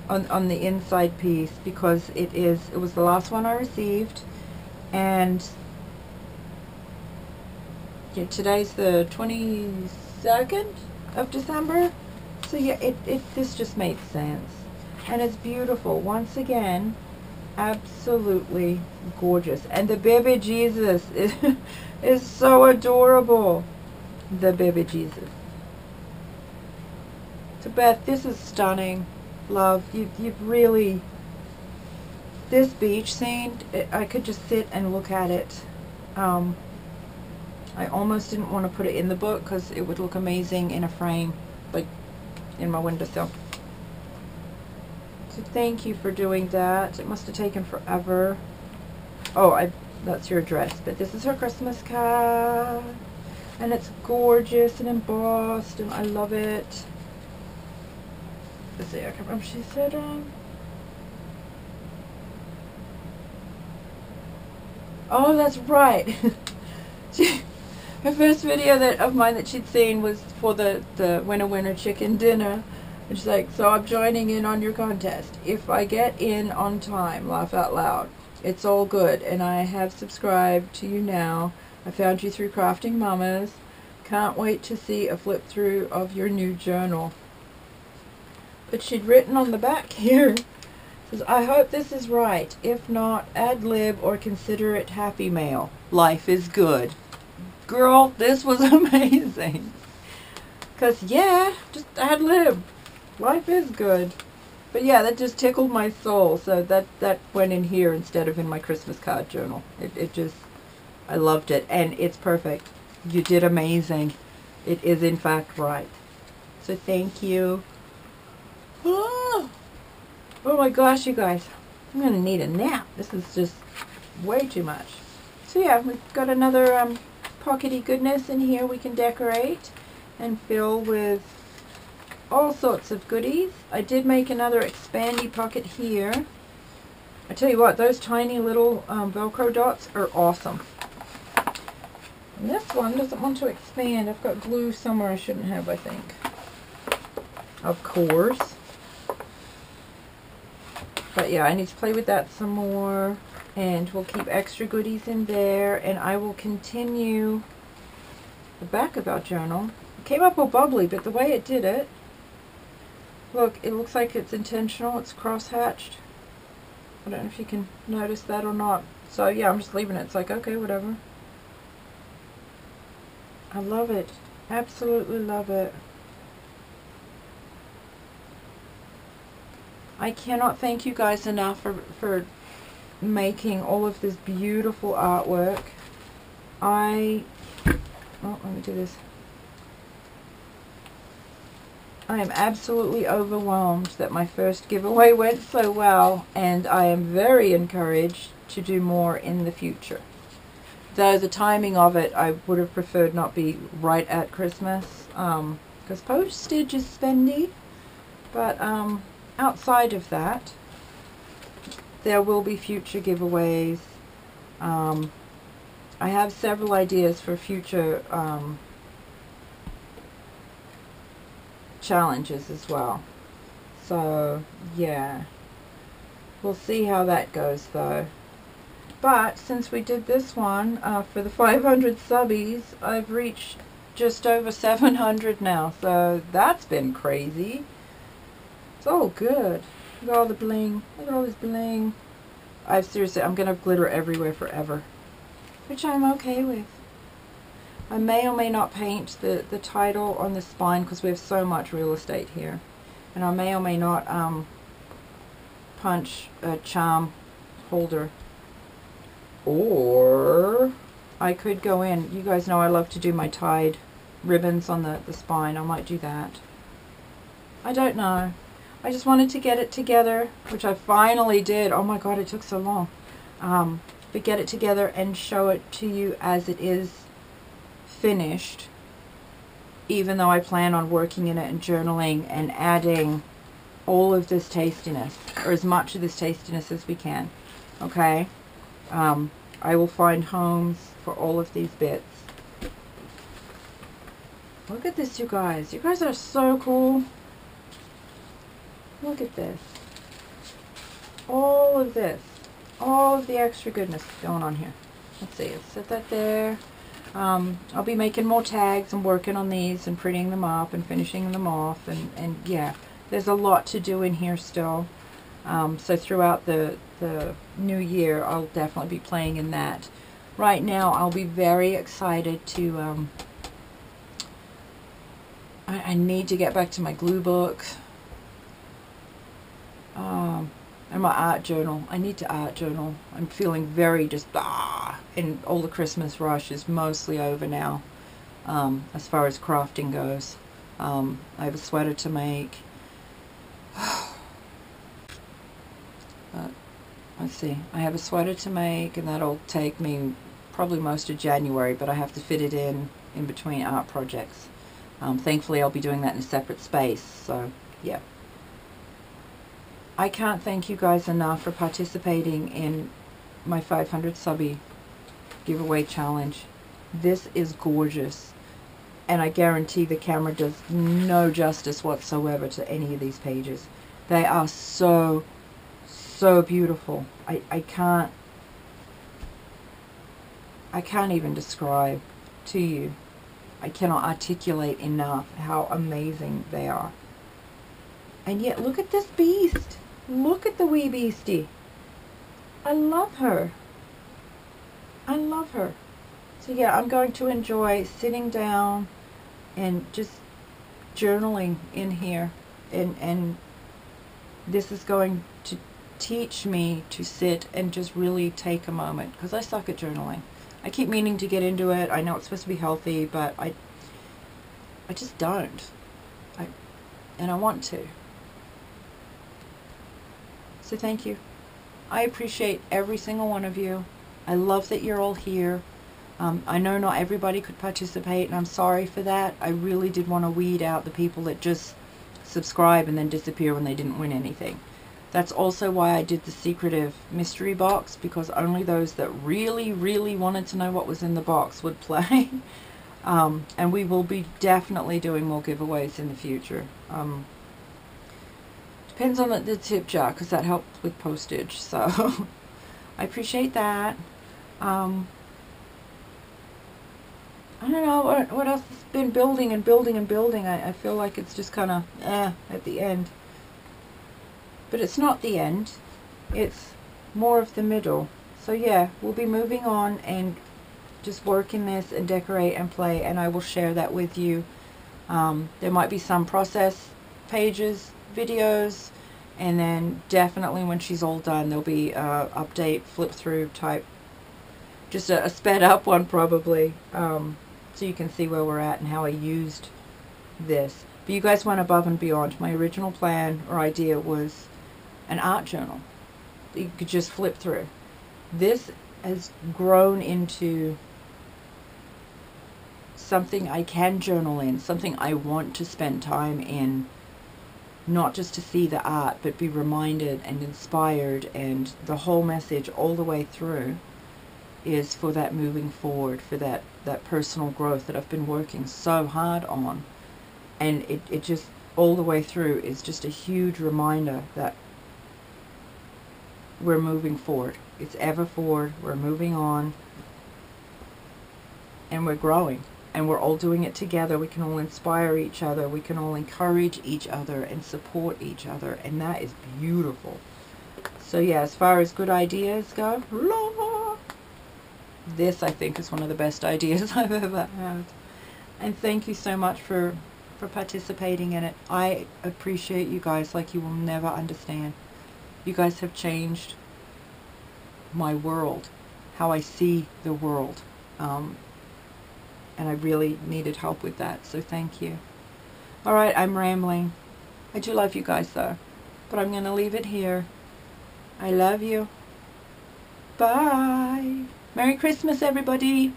the inside piece because it was the last one I received, and yeah, today's the 22nd of December, so yeah, this just made sense, and it's beautiful. Once again, absolutely gorgeous, and the baby Jesus is so adorable. The baby Jesus. So Beth, this is stunning. Love, you've really, this beach scene, I could just sit and look at it. I almost didn't want to put it in the book because it would look amazing in a frame, like in my windowsill. So thank you for doing that. It must have taken forever. Oh, that's your address, but this is her Christmas card. And it's gorgeous and embossed, and I love it. Let's see, I can't remember. She said, oh, that's right. Her first video of mine that she'd seen was for the winner chicken dinner. And she's like, so I'm joining in on your contest. If I get in on time, laugh out loud. It's all good, and I have subscribed to you now. I found you through Crafting Mamas. Can't wait to see a flip through of your new journal. But she'd written on the back here, says, I hope this is right. If not, ad lib or consider it happy mail. Life is good. Girl, this was amazing. Because, yeah, just ad lib. Life is good. But yeah, that just tickled my soul. So that went in here instead of in my Christmas card journal. It just, I loved it. And it's perfect. You did amazing. It is in fact right. So thank you. Oh my gosh, you guys. I'm going to need a nap. This is just way too much. So yeah, we've got another pockety goodness in here we can decorate. and fill with all sorts of goodies. I did make another expandy pocket here. I tell you what, those tiny little Velcro dots are awesome. And this one doesn't want to expand. I've got glue somewhere I shouldn't have, I think. Of course. But yeah, I need to play with that some more. And we'll keep extra goodies in there. And I will continue the back of our journal. It came up all bubbly, but the way it did it, look, it looks like it's intentional. It's cross-hatched. I don't know if you can notice that or not. So yeah, I'm just leaving it. It's like, okay, whatever. I love it. Absolutely love it. I cannot thank you guys enough for making all of this beautiful artwork. Oh, let me do this. I am absolutely overwhelmed that my first giveaway went so well, and I am very encouraged to do more in the future. Though the timing of it, I would have preferred not be right at Christmas, because postage is spendy. But outside of that, there will be future giveaways. I have several ideas for future challenges as well. So yeah, we'll see how that goes though. But since we did this one for the 500 subbies, I've reached just over 700 now, so that's been crazy. It's all good. Look at all the bling. Look at all this bling. I'm gonna have glitter everywhere forever, which I'm okay with. I may or may not paint the title on the spine because we have so much real estate here. And I may or may not punch a charm holder. Or I could go in. You guys know I love to do my tied ribbons on the spine. I might do that. I don't know. I just wanted to get it together, which I finally did. Oh my god, it took so long. But get it together and show it to you as it is finished, even though I plan on working in it and journaling and adding all of this tastiness, or as much of this tastiness as we can. Okay? I will find homes for all of these bits. Look at this, you guys. You guys are so cool. Look at this. All of this. All of the extra goodness going on here. Let's see. Let's set that there. I'll be making more tags and working on these and printing them up and finishing them off. And yeah, there's a lot to do in here still. So throughout the new year, I'll definitely be playing in that. Right now, I'll be very excited to... I need to get back to my glue book. And my art journal. I need to art journal. I'm feeling very just and all the Christmas rush is mostly over now, as far as crafting goes. I have a sweater to make. Let's see. I have a sweater to make, and that'll take me probably most of January, but I have to fit it in between art projects. Thankfully, I'll be doing that in a separate space, so yeah. I can't thank you guys enough for participating in my 500 subby giveaway challenge. This is gorgeous, and I guarantee the camera does no justice whatsoever to any of these pages. They are so beautiful. I can't even describe to you. I cannot articulate enough how amazing they are. And yet, look at this beast. Look at the wee beastie. I love her. I love her. So yeah, I'm going to enjoy sitting down and just journaling in here. And this is going to teach me to sit and just really take a moment, because I suck at journaling. I keep meaning to get into it. I know it's supposed to be healthy, but I just don't. And I want to. So thank you. I appreciate every single one of you. I love that you're all here. I know not everybody could participate, and I'm sorry for that. I really did want to weed out the people that just subscribe and then disappear when they didn't win anything. That's also why I did the secretive mystery box, because only those that really, really wanted to know what was in the box would play. And we will be definitely doing more giveaways in the future. Depends on the tip jar, because that helped with postage. So I appreciate that. I don't know what else has been building and building and building. I feel like it's just kind of at the end. But it's not the end. It's more of the middle. So yeah, we'll be moving on and just working this and decorate and play, and I will share that with you. There might be some process pages, videos, and then definitely when she's all done there'll be a update, flip through type, just a sped up one probably, so you can see where we're at and how I used this. But you guys went above and beyond. My original plan or idea was an art journal that you could just flip through. This has grown into something I can journal in, something I want to spend time in, not just to see the art, but be reminded and inspired, and the whole message all the way through is for that moving forward, for that personal growth that I've been working so hard on. And it just all the way through is just a huge reminder that we're moving forward. It's ever forward, we're moving on, and we're growing. And we're all doing it together. We can all inspire each other. We can all encourage each other and support each other. And that is beautiful. So yeah, as far as good ideas go, this I think is one of the best ideas I've ever had. And thank you so much for participating in it. I appreciate you guys like you will never understand. You guys have changed my world, how I see the world. And I really needed help with that, so thank you. Alright, I'm rambling. I do love you guys though, but I'm going to leave it here. I love you. Bye. Merry Christmas, everybody.